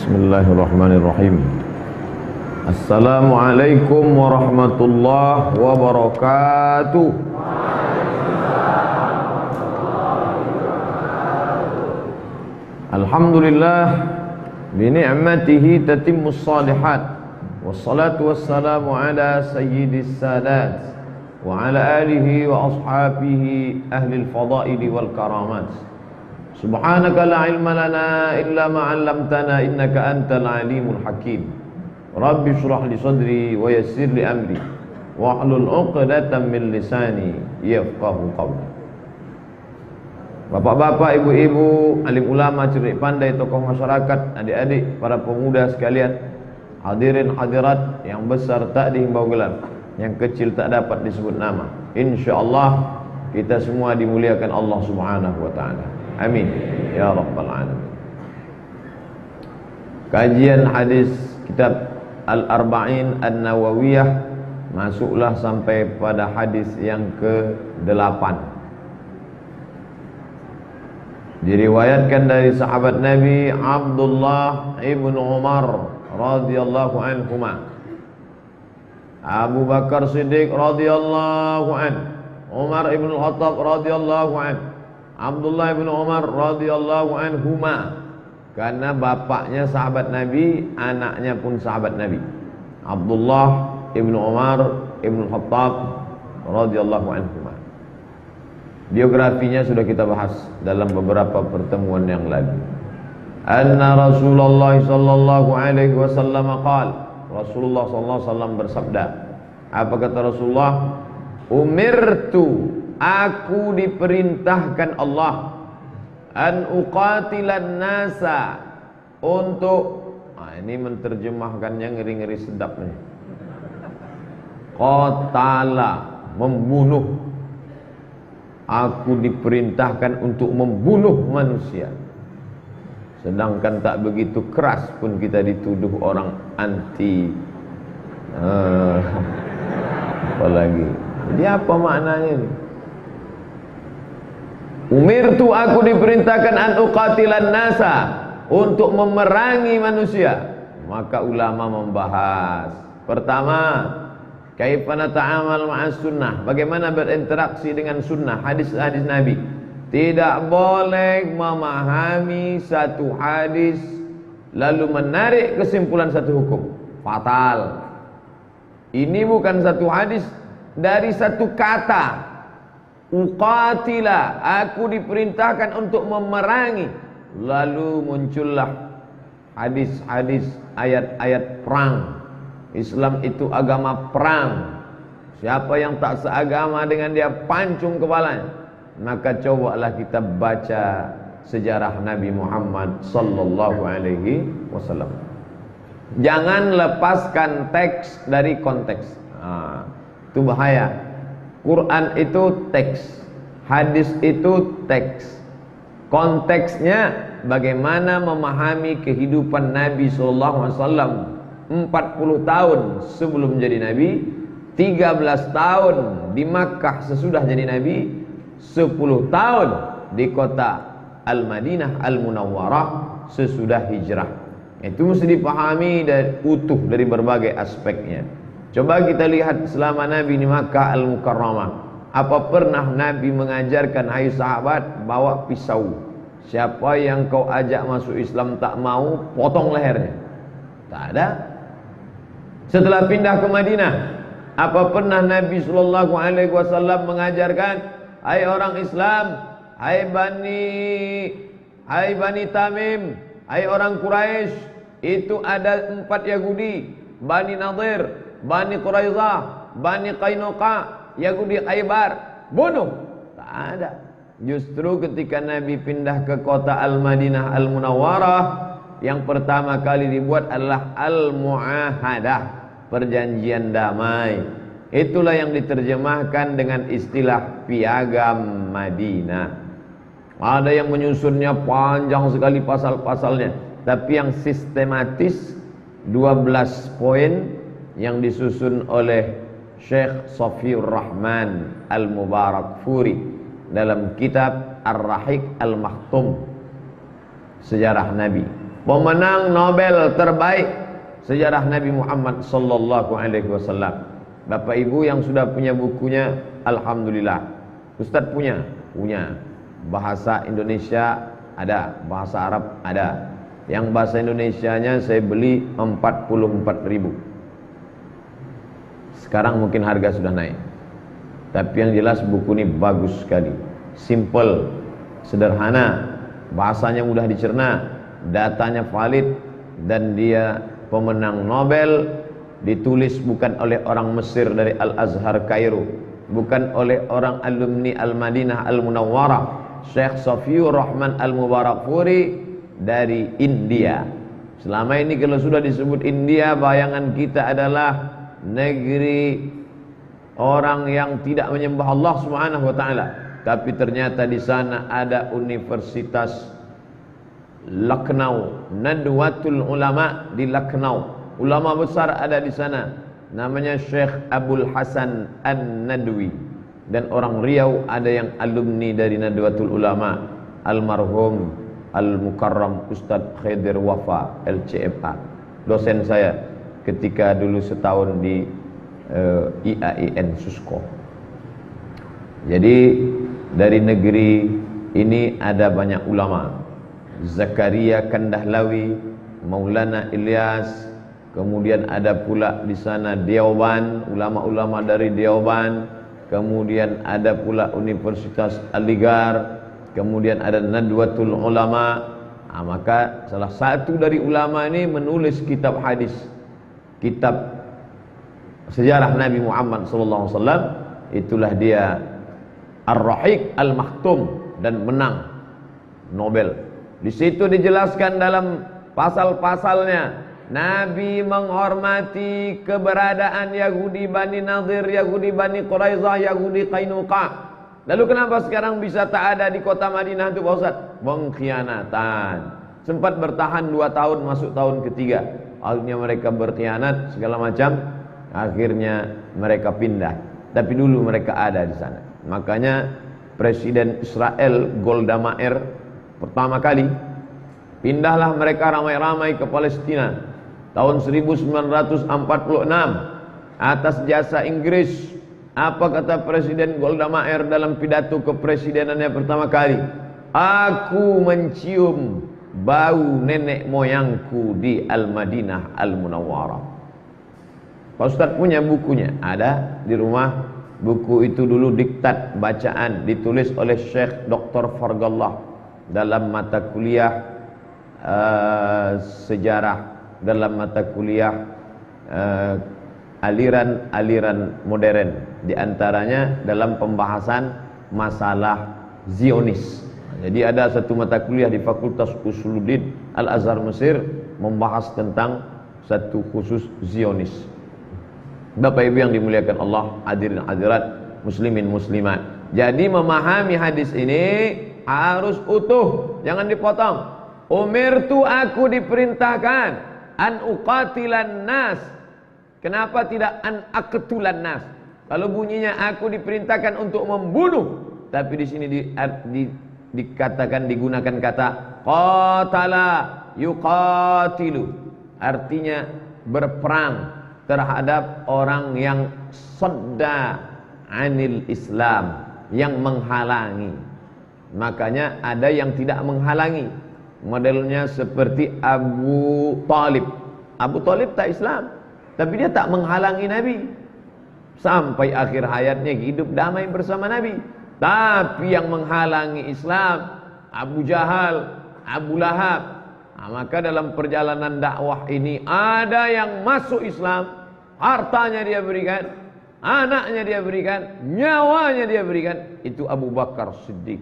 Bismillahirrahmanirrahim. Assalamualaikum warahmatullahi wabarakatuh. Alhamdulillah bi ni'matihi tatimmus shalihat. Wassalatu wassalamu ala sayyidis sadat wa ala alihi wa ashabihi ahli al-fadaili wal karamat. Subhanaka la ilma lana illa ma 'allamtana innaka antal alimul hakim. Rabbi shrah li sadri wa yassir li amri wahlul 'uqdatam min lisani yafqahu qawli. Bapak-bapak, ibu-ibu, alim ulama, cerdik pandai, tokoh masyarakat, adik-adik, para pemuda sekalian, hadirin hadirat yang besar tak dihimbau gelar, yang kecil tak dapat disebut nama. Insyaallah kita semua dimuliakan Allah Subhanahu wa taala. Amin ya rabbal alamin. Kajian hadis kitab Al-Arba'in An-Nawawiyah, masuklah sampai pada hadis yang ke-8. Diriwayatkan dari sahabat Nabi Abdullah ibn Umar radhiyallahu anhuma, Abu Bakar Siddiq radhiyallahu anhu, Umar ibn Khattab radhiyallahu anhu, Abdullah ibn Umar radhiyallahu anhuma, karena bapaknya sahabat Nabi, anaknya pun sahabat Nabi. Abdullah ibn Umar ibn Khattab radhiyallahu anhuma. Biografinya sudah kita bahas dalam beberapa pertemuan yang lalu. Anna Rasulullah sallallahu alaihi wasallam qala, Rasulullah sallallahu alaihi wasallam bersabda. Apa kata Rasulullah? Umirtu, aku diperintahkan Allah, an uqatilan nasa, untuk ini menterjemahkannya ngeri-ngeri sedap nih. Qatala, membunuh. Aku diperintahkan untuk membunuh manusia. Sedangkan tak begitu keras pun kita dituduh orang anti apalagi. Jadi apa maknanya ini? Umirtu, aku diperintahkan an uqatilan nasa, untuk memerangi manusia. Maka ulama membahas, pertama, kaifa nata'amal ma'as sunnah, bagaimana berinteraksi dengan sunnah, hadis-hadis Nabi. Tidak boleh memahami satu hadis lalu menarik kesimpulan satu hukum, fatal. Ini bukan satu hadis, dari satu kata, uqatila, aku diperintahkan untuk memerangi, lalu muncullah hadis-hadis, ayat-ayat perang. Islam itu agama perang. Siapa yang tak seagama dengan dia, pancung kepalanya. Maka cobalah kita baca sejarah Nabi Muhammad sallallahu alaihi wasallam. Jangan lepaskan teks dari konteks. Itu bahaya. Quran itu teks, hadis itu teks. Konteksnya bagaimana memahami kehidupan Nabi sallallahu alaihi wasallam 40 tahun sebelum jadi Nabi, 13 tahun di Makkah sesudah jadi Nabi, 10 tahun di kota Al-Madinah Al-Munawwarah sesudah hijrah. Itu mesti dipahami dan utuh dari berbagai aspeknya. Coba kita lihat selama Nabi di Makkah Al-Mukarramah, apa pernah Nabi mengajarkan, hai sahabat, bawa pisau, siapa yang kau ajak masuk Islam tak mau, potong lehernya? Tak ada. Setelah pindah ke Madinah, apa pernah Nabi sallallahu alaihi wasallam mengajarkan, hai orang Islam, hai Bani Tamim, hai orang Quraisy, itu ada 4 Yahudi, Bani Nadir, Bani Quraizah, Bani Qainuqa, Yahudi Khaybar, bunuh? Tak ada. Justru ketika Nabi pindah ke kota Al-Madinah Al-Munawwarah, yang pertama kali dibuat adalah Al-Mu'ahadah, perjanjian damai. Itulah yang diterjemahkan dengan istilah Piagam Madinah. Ada yang menyusunnya panjang sekali pasal-pasalnya, tapi yang sistematis 12 poin yang disusun oleh Syekh Safiur Rahman Al-Mubarakfuri dalam kitab Ar-Rahiq Al-Makhtum, sejarah Nabi. pemenang Nobel terbaik sejarah Nabi Muhammad sallallahu alaihi wasallam. Bapak Ibu yang sudah punya bukunya, alhamdulillah. Ustadz punya. Bahasa Indonesia ada, bahasa Arab ada. Yang bahasa Indonesianya saya beli 44.000. Sekarang mungkin harga sudah naik. Tapi yang jelas buku ini bagus sekali. Simple, sederhana, bahasanya mudah dicerna, datanya valid, dan dia pemenang Nobel. Ditulis bukan oleh orang Mesir dari Al-Azhar Kairo, bukan oleh orang alumni Al-Madinah Al-Munawwarah, Syekh Safiur Rahman Al-Mubarakfuri dari India. Selama ini kalau sudah disebut India, bayangan kita adalah negeri orang yang tidak menyembah Allah Subhanahu wa taala. Tapi ternyata di sana ada Universitas Lucknow, Nadwatul Ulama di Lucknow. Ulama besar ada di sana. Namanya Syekh Abdul Hasan An-Nadwi. Dan orang Riau ada yang alumni dari Nadwatul Ulama, almarhum Al-Mukarram Ustadz Khidir Wafa LCFA, dosen saya ketika dulu setahun di IAIN Susko. Jadi dari negeri ini ada banyak ulama. Zakaria Kandahlawi, Maulana Ilyas, kemudian ada pula di sana Deoban, ulama-ulama dari Deoban, kemudian ada pula Universitas Aligar, kemudian ada Nadwatul Ulama. Maka salah satu dari ulama ini menulis kitab hadis, kitab sejarah Nabi Muhammad SAW. Itulah dia Ar-Rahiq Al-Maktum, dan menang Nobel. Di situ dijelaskan dalam pasal-pasalnya, Nabi menghormati keberadaan Yahudi Bani Nadir, Yahudi Bani Quraizah, Yahudi Qainuqa. Lalu kenapa sekarang bisa tak ada di kota Madinah itu Pak Ustaz? Pengkhianatan. Sempat bertahan 2 tahun, masuk tahun ketiga. Akhirnya mereka berkhianat segala macam. Akhirnya mereka pindah. Tapi dulu mereka ada di sana. Makanya Presiden Israel Golda Meir pertama kali pindahlah mereka ramai-ramai ke Palestina tahun 1946 atas jasa Inggris. Apa kata Presiden Golda Meir dalam pidato kepresidenannya pertama kali? Aku mencium bau nenek moyangku di Al-Madinah Al-Munawwarah. Pak Ustadz punya bukunya, ada di rumah. Buku itu dulu diktat bacaan, ditulis oleh Syekh Dr. Fargallah dalam mata kuliah sejarah, dalam mata kuliah aliran-aliran modern, di antaranya dalam pembahasan masalah Zionis. Jadi ada satu mata kuliah di Fakultas Usuluddin Al-Azhar Mesir membahas tentang satu khusus Zionis. Bapak Ibu yang dimuliakan Allah, hadirin hadirat, muslimin muslimat. Jadi memahami hadis ini harus utuh, jangan dipotong. Umirtu, aku diperintahkan, an uqatilan nas. Kenapa tidak an aqtulan nas? Kalau bunyinya aku diperintahkan untuk membunuh, tapi di sini dikatakan, digunakan kata qatala yuqatilu, artinya berperang terhadap orang yang sadda anil Islam, yang menghalangi. Makanya ada yang tidak menghalangi, modelnya seperti Abu Talib. Abu Talib tak Islam, tapi dia tak menghalangi Nabi. Sampai akhir hayatnya hidup damai bersama Nabi. Tapi yang menghalangi Islam, Abu Jahal, Abu Lahab. Maka dalam perjalanan dakwah ini ada yang masuk Islam, hartanya dia berikan, anaknya dia berikan, nyawanya dia berikan. Itu Abu Bakar Siddiq.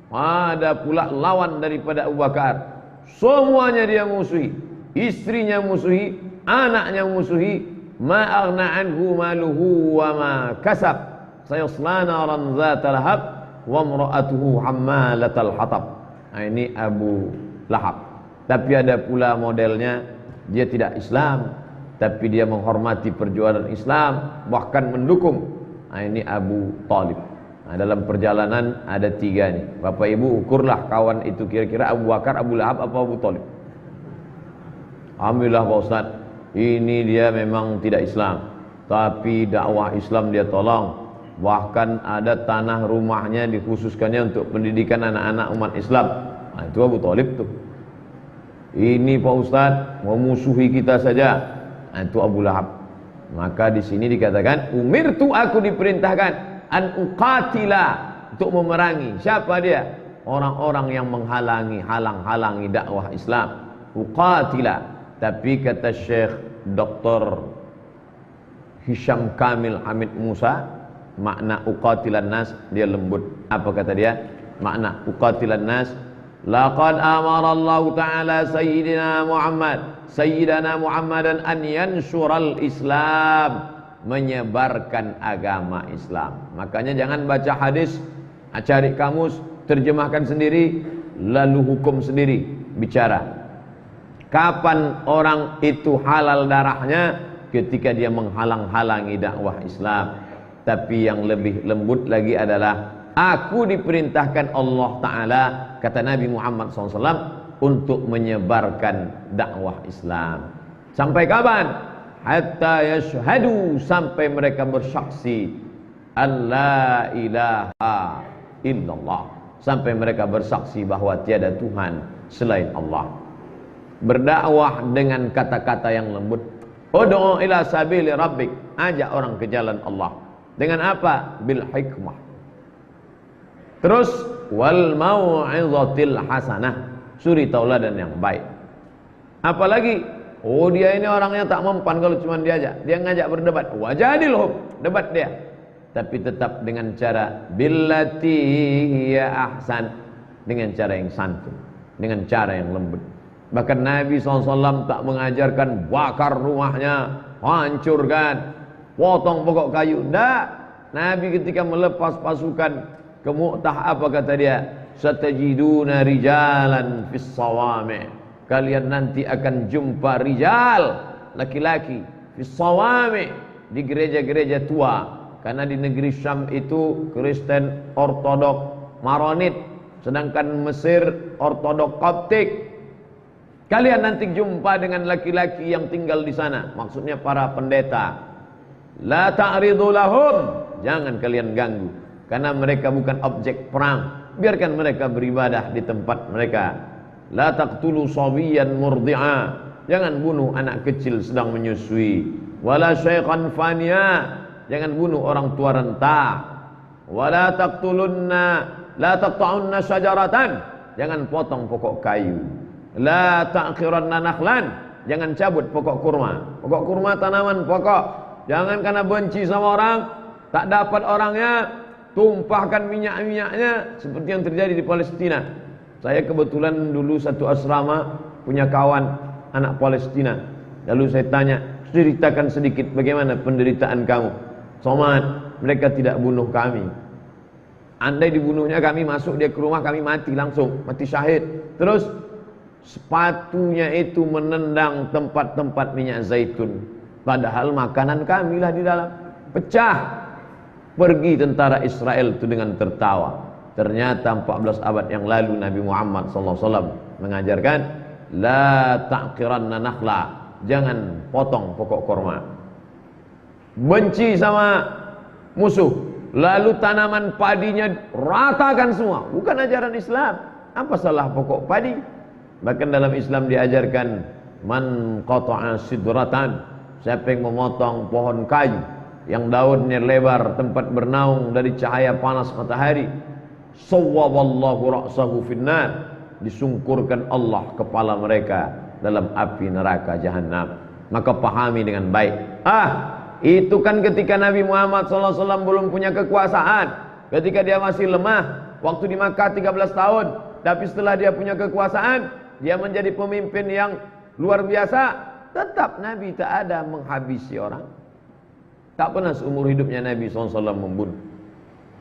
Ada pula lawan daripada Abu Bakar, semuanya dia musuhi, istrinya musuhi, anaknya musuhi. Ma aghna anhu maluhu wa ma kasab, sayasla naran dzata lahab wa imra'atuhu hammalatal hatab. Ini Abu Lahab. Tapi ada pula modelnya, dia tidak Islam, tapi dia menghormati perjuangan Islam, bahkan mendukung. Ini Abu Talib. Dalam perjalanan ada 3 nih. Bapak Ibu ukurlah kawan itu kira-kira Abu Bakar, Abu Lahab, apa Abu Talib? Alhamdulillah Pak Ustaz, ini dia memang tidak Islam, tapi dakwah Islam dia tolong. Bahkan ada tanah rumahnya dikhususkannya untuk pendidikan anak-anak umat Islam. Nah, itu Abu Thalib tuh. Ini Pak Ustaz memusuhi kita saja. Nah, itu Abu Lahab. Maka di sini dikatakan, umirtu, aku diperintahkan an uqatila, untuk memerangi. Siapa dia? Orang-orang yang halang-halangi dakwah Islam. Uqatila. Tapi kata Syekh Dr. Hisham Kamil Hamid Musa, makna uqatilan nas, dia lembut. Apa kata dia? Makna uqatilan nas, laqad amara Allah Ta'ala Sayyidina Muhammadan an yansyural Islam, menyebarkan agama Islam. Makanya jangan baca hadis, cari kamus, terjemahkan sendiri, lalu hukum sendiri, bicara. Kapan orang itu halal darahnya? Ketika dia menghalang-halangi dakwah Islam. Tapi yang lebih lembut lagi adalah, aku diperintahkan Allah Ta'ala, kata Nabi Muhammad SAW, untuk menyebarkan dakwah Islam. Sampai kapan? Hatta yashhadu, sampai mereka bersaksi an la ilaha illallah, sampai mereka bersaksi bahwa tiada Tuhan selain Allah. Berdakwah dengan kata-kata yang lembut. Ud'u ila sabili rabbik, ajak orang ke jalan Allah. Dengan apa? Bil hikmah. Terus wal mau'izatil hasanah, suri tauladan yang baik. Apalagi, oh dia ini orangnya tak mempan kalau cuma diajak. Dia ngajak berdebat, wajadilhum, debat dia. Tapi tetap dengan cara billati hiya ahsan, dengan cara yang santun, dengan cara yang lembut. Bahkan Nabi SAW tak mengajarkan bakar rumahnya, hancurkan, potong pokok kayu. Tidak. Nabi ketika melepas pasukan ke Mu'tah, apa kata dia? Satajiduna rijalan fis sawami', kalian nanti akan jumpa rijal, laki-laki, fis sawami', di gereja-gereja tua. Karena di negeri Syam itu Kristen Ortodok Maronit, sedangkan Mesir Ortodok Koptik. Kalian nanti jumpa dengan laki-laki yang tinggal di sana, maksudnya para pendeta. La ta'ridu lahum, jangan kalian ganggu, karena mereka bukan objek perang. Biarkan mereka beribadah di tempat mereka. La taqtulu sabiyan murdi'a, jangan bunuh anak kecil sedang menyusui. Wala syaikhan faniya, jangan bunuh orang tua renta. Wala taqtulunna, la taqta'unna syajaratan, jangan potong pokok kayu. La ta'khiranna nakhlan, jangan cabut pokok kurma. Pokok kurma tanaman pokok. Jangan karena benci sama orang, tak dapat orangnya, tumpahkan minyak-minyaknya seperti yang terjadi di Palestina. Saya kebetulan dulu satu asrama punya kawan anak Palestina. Lalu saya tanya, ceritakan sedikit bagaimana penderitaan kamu. Somad, mereka tidak bunuh kami. Andai dibunuhnya kami masuk dia ke rumah, kami mati langsung, mati syahid. Terus sepatunya itu menendang tempat-tempat minyak zaitun, padahal makanan kamilah di dalam. Pecah. Pergi tentara Israel itu dengan tertawa. Ternyata 14 abad yang lalu Nabi Muhammad SAW mengajarkan, la ta'kiranna nakhla, jangan potong pokok korma. Benci sama musuh, lalu tanaman padinya ratakan semua. Bukan ajaran Islam. Apa salah pokok padi? Bahkan dalam Islam diajarkan, man qata'a sidratan, siapa yang memotong pohon kayu yang daunnya lebar, tempat bernaung dari cahaya panas matahari, sawwaballahu ra'sahu finnar, disungkurkan Allah kepala mereka dalam api neraka jahanam. Maka pahami dengan baik. Itu kan ketika Nabi Muhammad SAW belum punya kekuasaan, ketika dia masih lemah, waktu di Makkah 13 tahun. Tapi setelah dia punya kekuasaan, dia menjadi pemimpin yang luar biasa. Tetap Nabi tak ada menghabisi orang. Tak pernah seumur hidupnya Nabi SAW membunuh.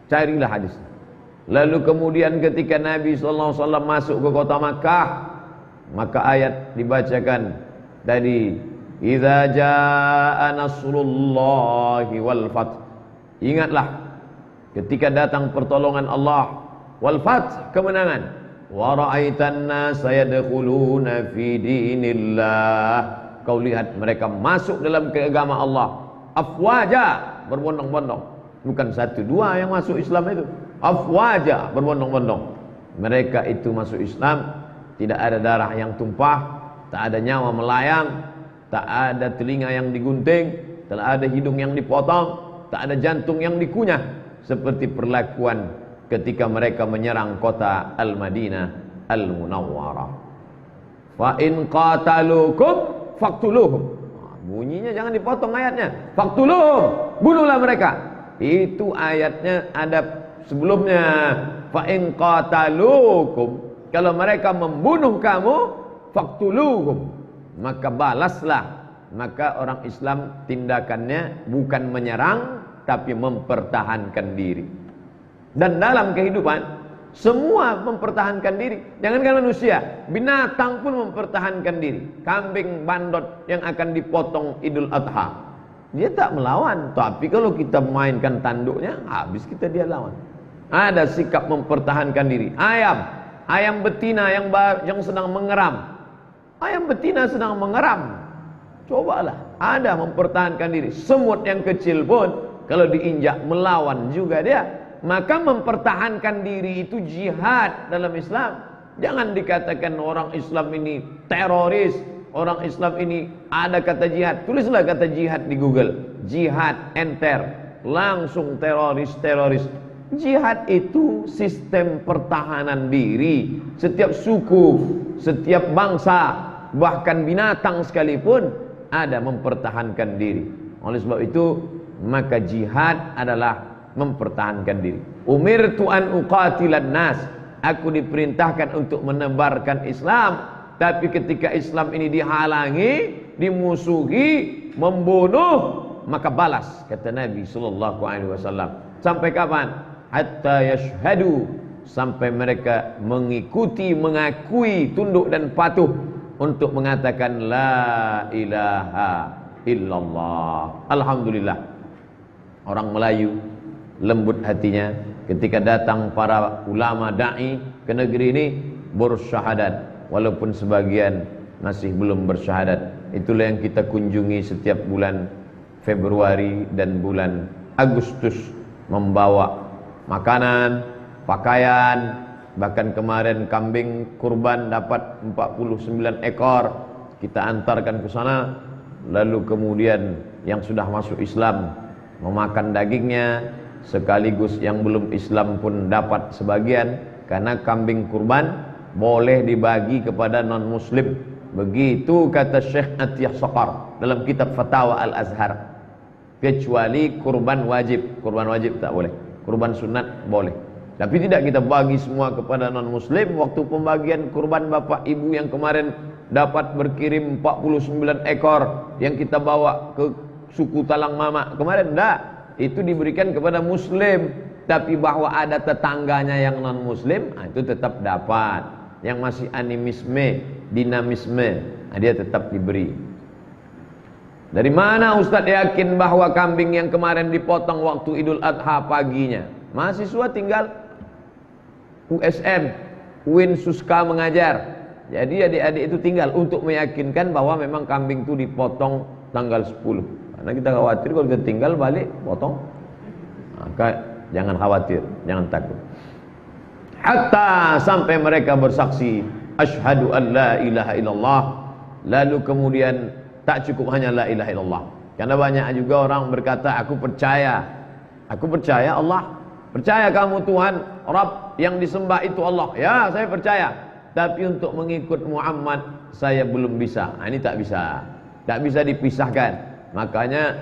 Carilah hadis. Lalu kemudian ketika Nabi SAW masuk ke kota Makkah, maka ayat dibacakan tadi, idza jaa nasrullahi wal fath. Ingatlah ketika datang pertolongan Allah, wal fath, kemenangan. wa ra'aitan nasa yadkhuluna fi dinillah. Kau lihat mereka masuk dalam agama Allah afwaja, berbondong-bondong. Bukan satu dua yang masuk Islam itu, afwaja, berbondong-bondong. Mereka itu masuk Islam, tidak ada darah yang tumpah, tak ada nyawa melayang, tak ada telinga yang digunting, tak ada hidung yang dipotong, tak ada jantung yang dikunyah, seperti perlakuan ketika mereka menyerang kota Al-Madinah Al-Munawwarah. Fa in qatalukum faqtuluhum. Bunyinya jangan dipotong ayatnya. Faqtuluhum, bunuhlah mereka. Itu ayatnya ada sebelumnya. Fa in qatalukum, kalau mereka membunuh kamu, faqtuluhum, maka balaslah. Maka orang Islam tindakannya bukan menyerang, tapi mempertahankan diri. Dan dalam kehidupan semua mempertahankan diri. Jangankan manusia, binatang pun mempertahankan diri. Kambing bandot yang akan dipotong Idul Adha, dia tak melawan. Tapi kalau kita mainkan tanduknya, habis kita dia lawan. Ada sikap mempertahankan diri. Ayam betina yang sedang mengeram. Ayam betina sedang mengeram, cobalah, ada mempertahankan diri. Semut yang kecil pun kalau diinjak melawan juga dia. Maka mempertahankan diri itu jihad dalam Islam. Jangan dikatakan orang Islam ini teroris, orang Islam ini ada kata jihad. Tulislah kata jihad di Google, jihad enter, langsung teroris. Jihad itu sistem pertahanan diri. Setiap suku, setiap bangsa, bahkan binatang sekalipun ada mempertahankan diri. Oleh sebab itu, maka jihad adalah mempertahankan diri. Umirtu an uqatilan nas, aku diperintahkan untuk menebarkan Islam. Tapi ketika Islam ini dihalangi, dimusuhi, membunuh, maka balas, kata Nabi sallallahu alaihi wasallam. Sampai kapan? Hatta yashhadu, sampai mereka mengikuti, mengakui, tunduk dan patuh untuk mengatakan la ilaha illallah. Alhamdulillah, orang Melayu lembut hatinya ketika datang para ulama da'i ke negeri ini bersyahadat, walaupun sebagian masih belum bersyahadat. Itulah yang kita kunjungi setiap bulan Februari dan bulan Agustus, membawa makanan, pakaian, bahkan kemarin kambing kurban dapat 49 ekor kita antarkan ke sana. Lalu kemudian yang sudah masuk Islam memakan dagingnya, sekaligus yang belum Islam pun dapat sebagian, karena kambing kurban boleh dibagi kepada non muslim. Begitu kata Syekh Atiyah Saqar dalam kitab Fatawa Al-Azhar, kecuali kurban wajib. Kurban wajib tak boleh, kurban sunat boleh. Tapi tidak kita bagi semua kepada non muslim. Waktu pembagian kurban bapak ibu yang kemarin dapat berkirim 49 ekor yang kita bawa ke suku Talang Mama kemarin, enggak, itu diberikan kepada muslim. Tapi bahwa ada tetangganya yang non muslim, itu tetap dapat. Yang masih animisme, dinamisme, dia tetap diberi. Dari mana Ustadz yakin bahwa kambing yang kemarin dipotong waktu Idul Adha paginya? Mahasiswa tinggal USM, UIN Suska mengajar. Jadi adik-adik itu tinggal untuk meyakinkan bahwa memang kambing itu dipotong tanggal 10. Karena kita khawatir kalau kita tinggal balik potong. Maka jangan khawatir, jangan takut. Hatta sampai mereka bersaksi asyhadu an la ilaha illallah. Lalu kemudian tak cukup hanya la ilaha illallah. Karena banyak juga orang berkata aku percaya Allah. Percaya kamu Tuhan Rabb yang disembah itu Allah. Ya, saya percaya. Tapi untuk mengikut Muhammad saya belum bisa. Ini tak bisa. Tak bisa dipisahkan. Makanya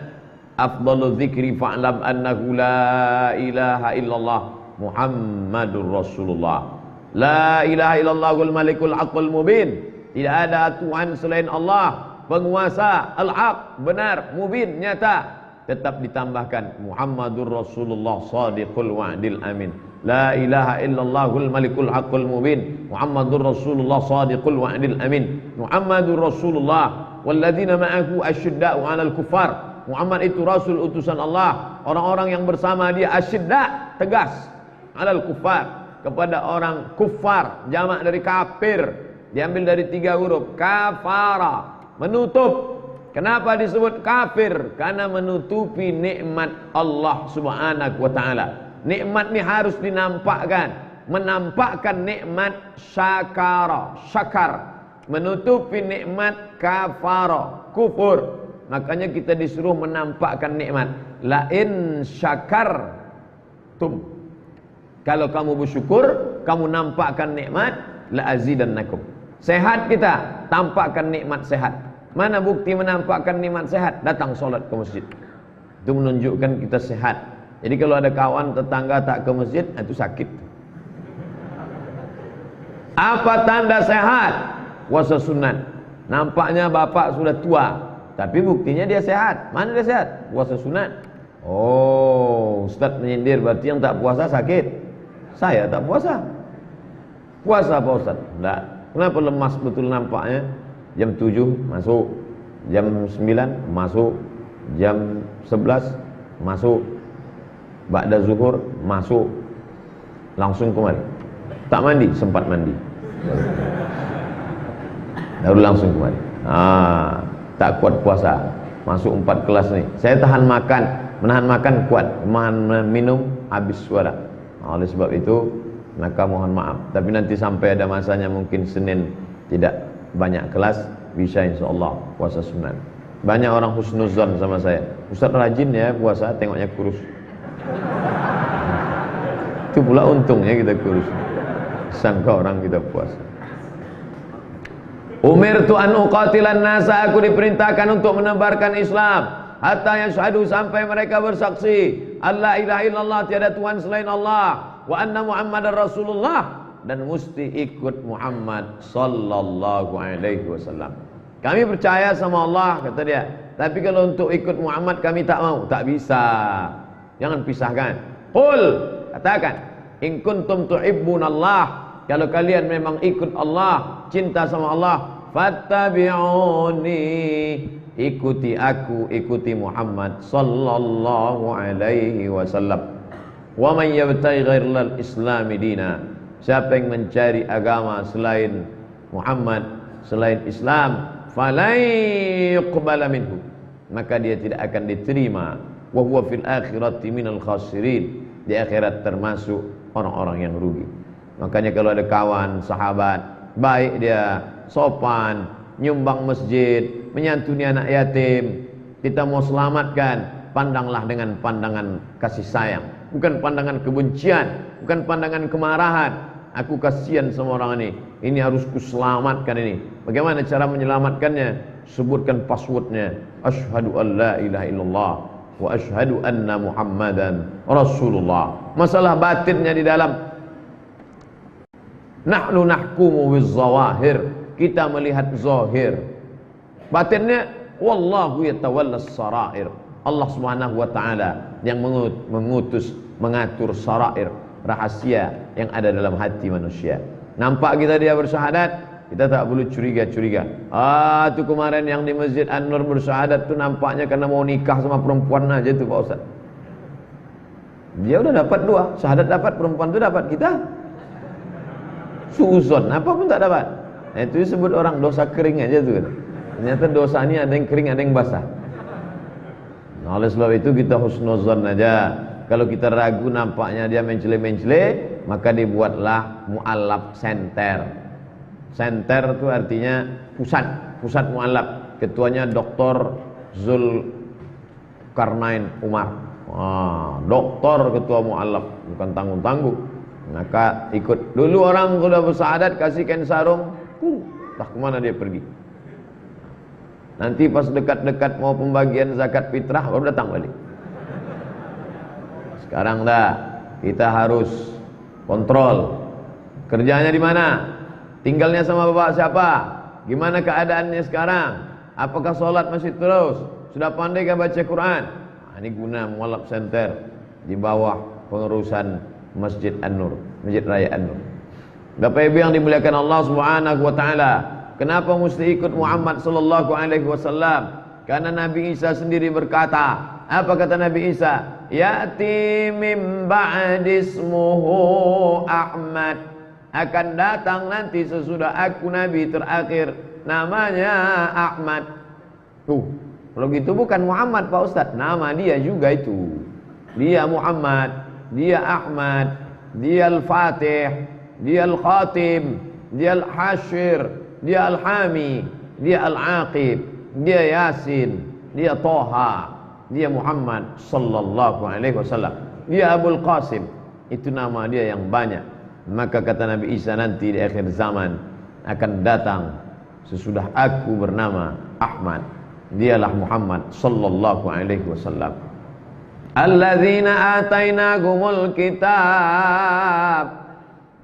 afdhalu dzikri fa'lam annahu la ilaha illallah Muhammadur Rasulullah. La ilaha illallahul malikul haqqul mubin. Tidak ada Tuhan selain Allah, penguasa al-haq, benar, mubin, nyata. Tetap ditambahkan Muhammadur Rasulullah sadiqul wa'dil amin. La ilaha illallahul malikul haqqul mubin Muhammadur Rasulullah sadiqul wa'dil amin. Muhammadur Rasulullah walladzina ma'ahu asyidda'u 'alal kuffar. Muhammad itu rasul utusan Allah. Orang-orang yang bersama dia asyidda, tegas, 'alal kuffar, kepada orang kufar, jamak dari kafir, diambil dari 3 huruf, kafara, menutup. Kenapa disebut kafir? Karena menutupi nikmat Allah Subhanahu wa taala. Nikmat ini harus dinampakkan. Menampakkan nikmat syakara, syakar. Menutupi nikmat kafara, kufur. Makanya kita disuruh menampakkan nikmat. La in syakartum. Kalau kamu bersyukur, kamu nampakkan nikmat, la azidannakum. Sehat kita, tampakkan nikmat sehat. Mana bukti menampakkan nikmat sehat? Datang solat ke masjid. Itu menunjukkan kita sehat. Jadi kalau ada kawan tetangga tak ke masjid, itu sakit. Apa tanda sehat? Puasa sunat. Nampaknya bapak sudah tua, tapi buktinya dia sehat. Mana dia sehat? Puasa sunat. Oh, Ustaz menyindir, berarti yang tak puasa sakit. Saya tak puasa. Puasa Pak Ustaz? Enggak. Kenapa lemas betul nampaknya? Jam 7 masuk, jam 9 masuk, jam 11 masuk, ba'da zuhur masuk, langsung kemari. Tak mandi, sempat mandi, baru langsung kemari. Tak kuat puasa, masuk 4 kelas nih. Saya tahan makan, menahan makan kuat, menahan minum habis suara. Oleh sebab itu maka mohon maaf. Tapi nanti sampai ada masanya mungkin Senin tidak banyak kelas, bisa insyaallah puasa sunat. Banyak orang husnuzon sama saya. Ustaz rajin ya puasa, tengoknya kurus. Itu pula untungnya kita kurus. Sangka orang kita puasa. Umirtu an uqatilan nasa, aku diperintahkan untuk menebarkan Islam hatta yashhadu, sampai mereka bersaksi alla ilaha illallah, tiada Tuhan selain Allah, wa anna Muhammadar Rasulullah, dan mesti ikut Muhammad sallallahu alaihi wasallam. Kami percaya sama Allah, kata dia, tapi kalau untuk ikut Muhammad kami tak mau. Tak bisa. Jangan pisahkan. Qul, katakan, in kuntum tuhibbunallah, kalau kalian memang ikut Allah, cinta sama Allah, fattabi'uni, ikuti aku, ikuti Muhammad sallallahu alaihi wasallam. Wa man yabtaghi ghairal islami dina, siapa yang mencari agama selain Muhammad, selain Islam, falan yuqbala minhu, maka dia tidak akan diterima. Wa huwa fil akhirati minal khasirin, di akhirat termasuk orang-orang yang rugi. Makanya kalau ada kawan, sahabat, baik dia, sopan, nyumbang masjid, menyantuni anak yatim, kita mau selamatkan, pandanglah dengan pandangan kasih sayang, bukan pandangan kebencian, bukan pandangan kemarahan. Aku kasihan sama orang ini harus kuselamatkan ini. Bagaimana cara menyelamatkannya? Sebutkan passwordnya, asyhadu an la ilaha illallah wa asyhadu anna Muhammadan Rasulullah. Masalah batinnya di dalam, nahnu nahkumu bizzawahir, kita melihat zahir. Batinnya, wallahu yatawallas sarair, Allah Subhanahu wa taala yang mengutus, mengatur sarair, rahasia yang ada dalam hati manusia. Nampak kita dia bersyahadat, kita tak perlu curiga-curiga. Tu kemarin yang di Masjid An-Nur bersyahadat tu nampaknya karena mau nikah sama perempuan aja tu Pak Ustaz. Dia udah dapat 2, syahadat dapat, perempuan tu dapat, kita suuzon, apa pun tak dapat. Itu disebut orang dosa kering aja tu. Ternyata dosa ini ada yang kering, ada yang basah. Nah, oleh sebab itu kita husnuzon aja. Kalau kita ragu nampaknya dia mencele-mencele, maka dibuatlah mu'allab center. Center itu artinya pusat mu'allab. Ketuanya Dr. Zulkarnain Umar. Doktor ketua mu'allab, bukan tanggung-tanggung. Maka ikut. Dulu orang sudah bersyahadat, kasihkan sarung, tak kemana dia pergi. Nanti pas dekat-dekat mau pembagian zakat fitrah baru datang balik. Sekarang dah, kita harus kontrol. Kerjanya di mana? Tinggalnya sama bapak siapa? Gimana keadaannya sekarang? Apakah sholat masih terus? Sudah pandai kan baca Quran? Ini guna mualaf center di bawah pengurusan Masjid An-Nur, Masjid Raya An-Nur. Bapak Ibu yang dimuliakan Allah Subhanahu wa taala, kenapa mesti ikut Muhammad sallallahu alaihi wasallam? Karena Nabi Isa sendiri berkata, apa kata Nabi Isa? ya'ti min ba'di ismuhu Ahmad, akan datang nanti sesudah aku nabi terakhir namanya Ahmad. Tuh, kalau gitu bukan Muhammad Pak Ustadz, nama dia juga itu. Dia Muhammad, dia Ahmad, dia Al-Fatih, dia Al-Khatim, dia Al-Hashir, dia Al-Hami, dia Al-Aqib, dia Yasin, dia Toha, dia Muhammad sallallahu alaihi wasallam, dia Abul Qasim. Itu nama dia yang banyak. Maka kata Nabi Isa, nanti di akhir zaman akan datang sesudah aku bernama Ahmad, dialah Muhammad sallallahu alaihi wasallam. Alladzina atainahumul kitab,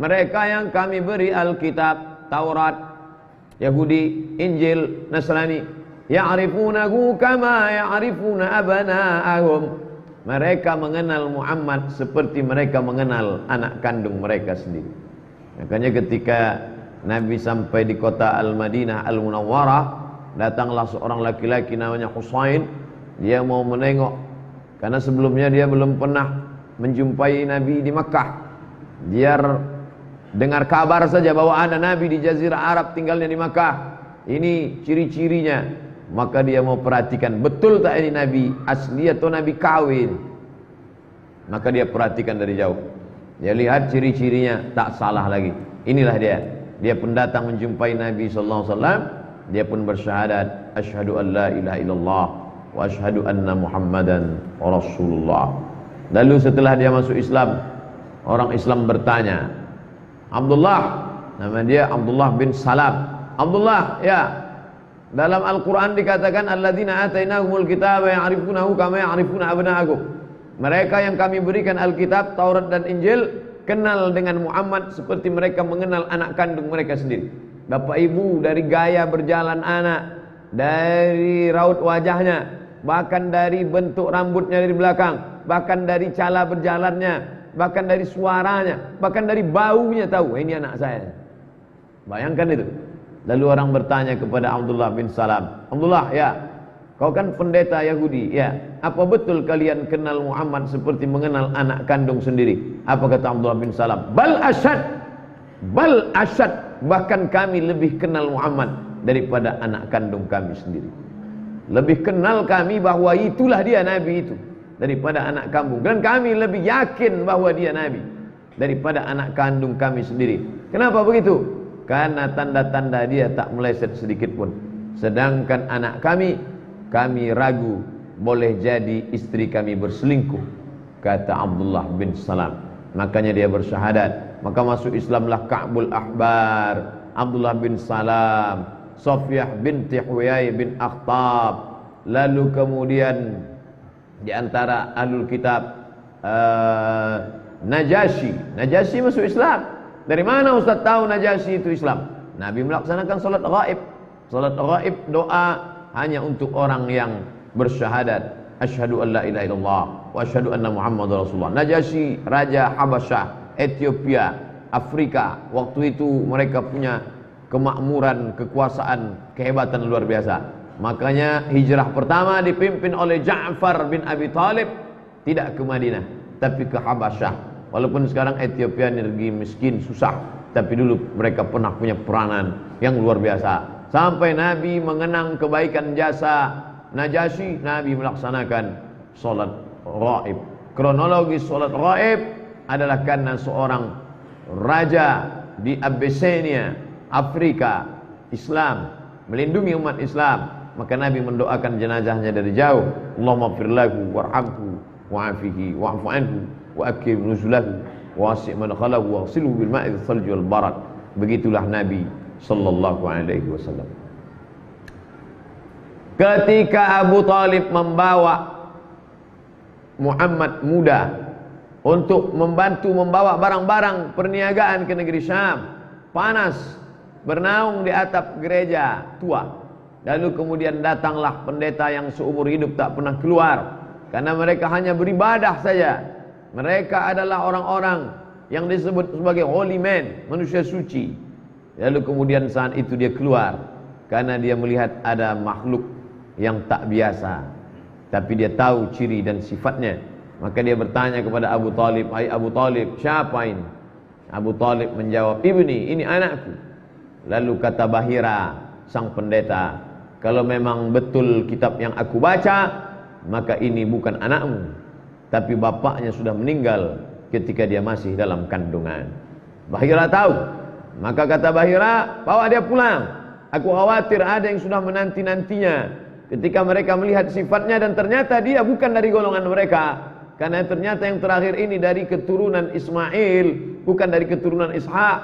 mereka yang kami beri Alkitab, Taurat, Yahudi, Injil, Nasrani. Ya'rifunahu kama ya'rifuna abana'ahum, mereka mengenal Muhammad seperti mereka mengenal anak kandung mereka sendiri. Makanya ketika Nabi sampai di kota Al-Madinah Al-Munawwarah, datanglah seorang laki-laki namanya Husain. Dia mau menengok, karena sebelumnya dia belum pernah menjumpai Nabi di Makkah. Dia dengar kabar saja bahwa ada Nabi di Jazirah Arab tinggalnya di Makkah. Ini ciri-cirinya. Maka dia mau perhatikan, betul tak ini Nabi asli atau Nabi kawin. Maka dia perhatikan dari jauh. Dia lihat ciri-cirinya, tak salah lagi. Inilah dia. Dia pun datang menjumpai Nabi SAW. Dia pun bersyahadat, asyhadu an la ilaha illallah wa asyhadu anna Muhammadan Rasulullah. Lalu setelah dia masuk Islam, orang Islam bertanya, Abdullah, nama dia Abdullah bin Salam. Abdullah, ya, dalam Al-Quran dikatakan alladzina atainahumul kitaba ya'rifunahu kama ya'rifuna abna'ahum, mereka yang kami berikan Alkitab, Taurat dan Injil kenal dengan Muhammad seperti mereka mengenal anak kandung mereka sendiri. Bapak ibu, dari gaya berjalan anak, dari raut wajahnya, bahkan dari bentuk rambutnya dari belakang, bahkan dari cara berjalannya, bahkan dari suaranya, bahkan dari baunya tahu, ini anak saya. Bayangkan itu. Lalu orang bertanya kepada Abdullah bin Salam, Abdullah, ya, kau kan pendeta Yahudi, ya, apa betul kalian kenal Muhammad seperti mengenal anak kandung sendiri? Apa kata Abdullah bin Salam? Bal asyad, bahkan kami lebih kenal Muhammad daripada anak kandung kami sendiri. Lebih kenal kami bahwa itulah dia Nabi itu daripada anak kandung, dan kami lebih yakin bahwa dia Nabi daripada anak kandung kami sendiri. Kenapa begitu? Karena tanda-tanda dia tak meleset sedikit pun. Sedangkan anak kami ragu boleh jadi istri kami berselingkuh, kata Abdullah bin Salam. Makanya dia bersyahadat. Maka masuk Islamlah Ka'bul Ahbar, Abdullah bin Salam, Sofiyah binti Huyai bin Akhtab. Lalu kemudian di antara ahlul kitab Najasyi masuk Islam. Dari mana Ustaz tahu Najasyi itu Islam? Nabi melaksanakan salat ghaib. Salat ghaib, doa hanya untuk orang yang bersyahadat, asyhadu an la ilaha illallah wa asyhadu anna Muhammadar Rasulullah. Najasyi, raja Habasyah, Ethiopia, Afrika. Waktu itu mereka punya kemakmuran, kekuasaan, kehebatan luar biasa. Makanya hijrah pertama dipimpin oleh Ja'far bin Abi Thalib, tidak ke Madinah tapi ke Habasyah. Walaupun sekarang Ethiopia negeri miskin, susah, tapi dulu mereka pernah punya peranan yang luar biasa. Sampai Nabi mengenang kebaikan jasa Najasyi, Nabi melaksanakan salat ghaib. Kronologi salat ghaib adalah karena seorang raja di Abyssinia, Afrika, Islam, melindungi umat Islam. Maka Nabi mendoakan jenazahnya dari jauh. Allahumma ighfir lahu warhamhu wa'afihi wa'fu anhu wa akrim nuzulahu wasi' madkhalahu waghsilhu bil ma'i thalji wal barad. Begitulah Nabi sallallahu alaihi wasallam. Ketika Abu Talib membawa Muhammad muda untuk membantu membawa barang-barang perniagaan ke negeri Syam, panas, bernaung di atap gereja tua. Lalu kemudian datanglah pendeta yang seumur hidup tak pernah keluar, karena mereka hanya beribadah saja. Mereka adalah orang-orang yang disebut sebagai holy man, manusia suci. Lalu kemudian saat itu dia keluar, karena dia melihat ada makhluk yang tak biasa, tapi dia tahu ciri dan sifatnya. Maka dia bertanya kepada Abu Talib, "Hai Abu Talib, siapa ini?" Abu Talib menjawab, "Ibni, ini anakku." Lalu kata Bahira, sang pendeta, "Kalau memang betul kitab yang aku baca, maka ini bukan anakmu, tapi bapaknya sudah meninggal ketika dia masih dalam kandungan." Bahira tahu. Maka kata Bahira, "Bawa dia pulang. Aku khawatir ada yang sudah menanti-nantinya ketika mereka melihat sifatnya dan ternyata dia bukan dari golongan mereka. Karena ternyata yang terakhir ini dari keturunan Ismail, bukan dari keturunan Ishak.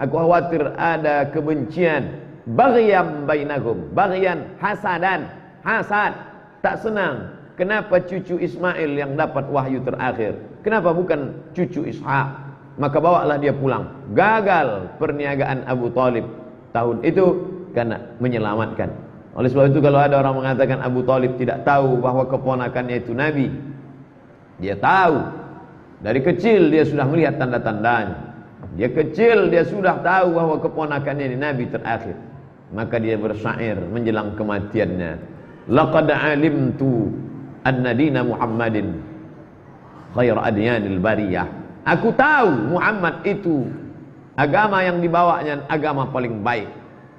Aku khawatir ada kebencian. Baghyan bainahum, baghyan hasadan, hasad, tak senang. Kenapa cucu Ismail yang dapat wahyu terakhir? Kenapa bukan cucu Ishak?" Maka bawalah dia pulang. Gagal perniagaan Abu Talib tahun itu karena menyelamatkan. Oleh sebab itu kalau ada orang mengatakan Abu Talib tidak tahu bahwa keponakannya itu Nabi, dia tahu. Dari kecil dia sudah melihat tanda-tandanya. Dia kecil dia sudah tahu bahwa keponakannya ini Nabi terakhir. Maka dia bersyair menjelang kematiannya, "Laqad alimtu anna dina Muhammadin khair adyanil bariyah." Aku tahu Muhammad itu agama yang dibawanya agama paling baik.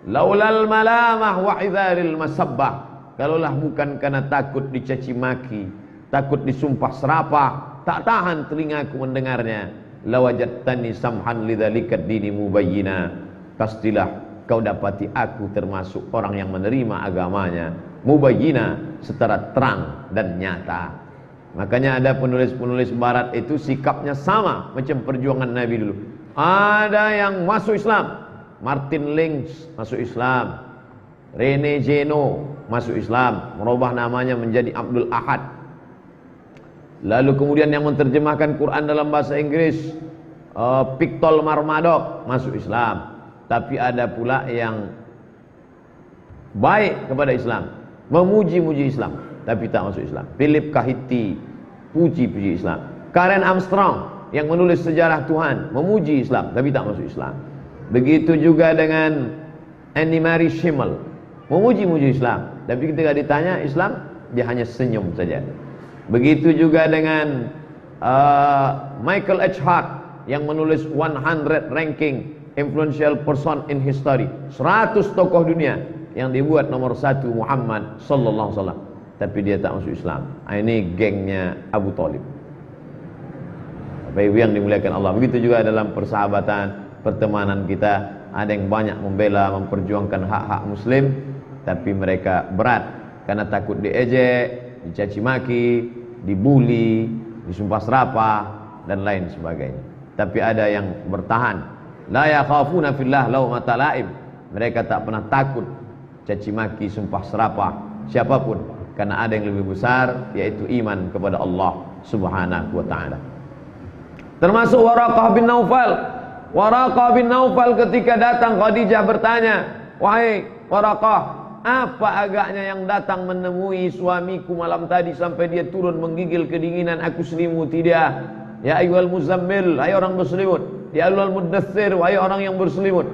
Laulal malamah wa idharil masabbah. Kalaulah bukan karena takut dicaci maki, takut disumpah serapah, tak tahan telingaku mendengarnya. Lawajadtani samhan lidzalika dini mubayyina. Pastilah kau dapati aku termasuk orang yang menerima agamanya mubayyina, secara terang dan nyata. Makanya ada penulis-penulis barat itu sikapnya sama macam perjuangan Nabi dulu. Ada yang masuk Islam, Martin Lynch masuk Islam, Rene Zeno masuk Islam, merubah namanya menjadi Abdul Ahad. Lalu kemudian yang menerjemahkan Quran dalam bahasa Inggris, Pictol Marmadok masuk Islam. Tapi ada pula yang baik kepada Islam, memuji-muji Islam, tapi tak masuk Islam. Philip Kahiti puji-puji Islam. Karen Armstrong yang menulis sejarah Tuhan, memuji Islam, tapi tak masuk Islam. Begitu juga dengan Annie Mary Schimmel, memuji-muji Islam, tapi ketika ditanya Islam, dia hanya senyum saja. Begitu juga dengan Michael H. Hart yang menulis 100 ranking influential person in history, 100 tokoh dunia yang dibuat nomor 1 Muhammad sallallahu alaihi wasallam, tapi dia tak masuk Islam. Ini gengnya Abu Talib. Bapak Ibu yang dimuliakan Allah. Begitu juga dalam persahabatan, pertemanan kita, ada yang banyak membela, memperjuangkan hak-hak muslim, tapi mereka berat karena takut diejek, dicaci maki, dibuli, disumpah serapah dan lain sebagainya. Tapi ada yang bertahan. La yakhafuna fillah laumata laim. Mereka tak pernah takut caci maki, sumpah serapah siapapun, karena ada yang lebih besar, yaitu iman kepada Allah Subhanahu wa taala. Termasuk Waraqah bin Naufal. Waraqah bin Naufal ketika datang Khadijah bertanya, "Wahai Waraqah, apa agaknya yang datang menemui suamiku malam tadi sampai dia turun menggigil kedinginan, aku selimuti dia. Ya ayyuhal muzammil, hai orang berselimut. Ya ayyuhal muddaththir, wahai orang yang berselimut."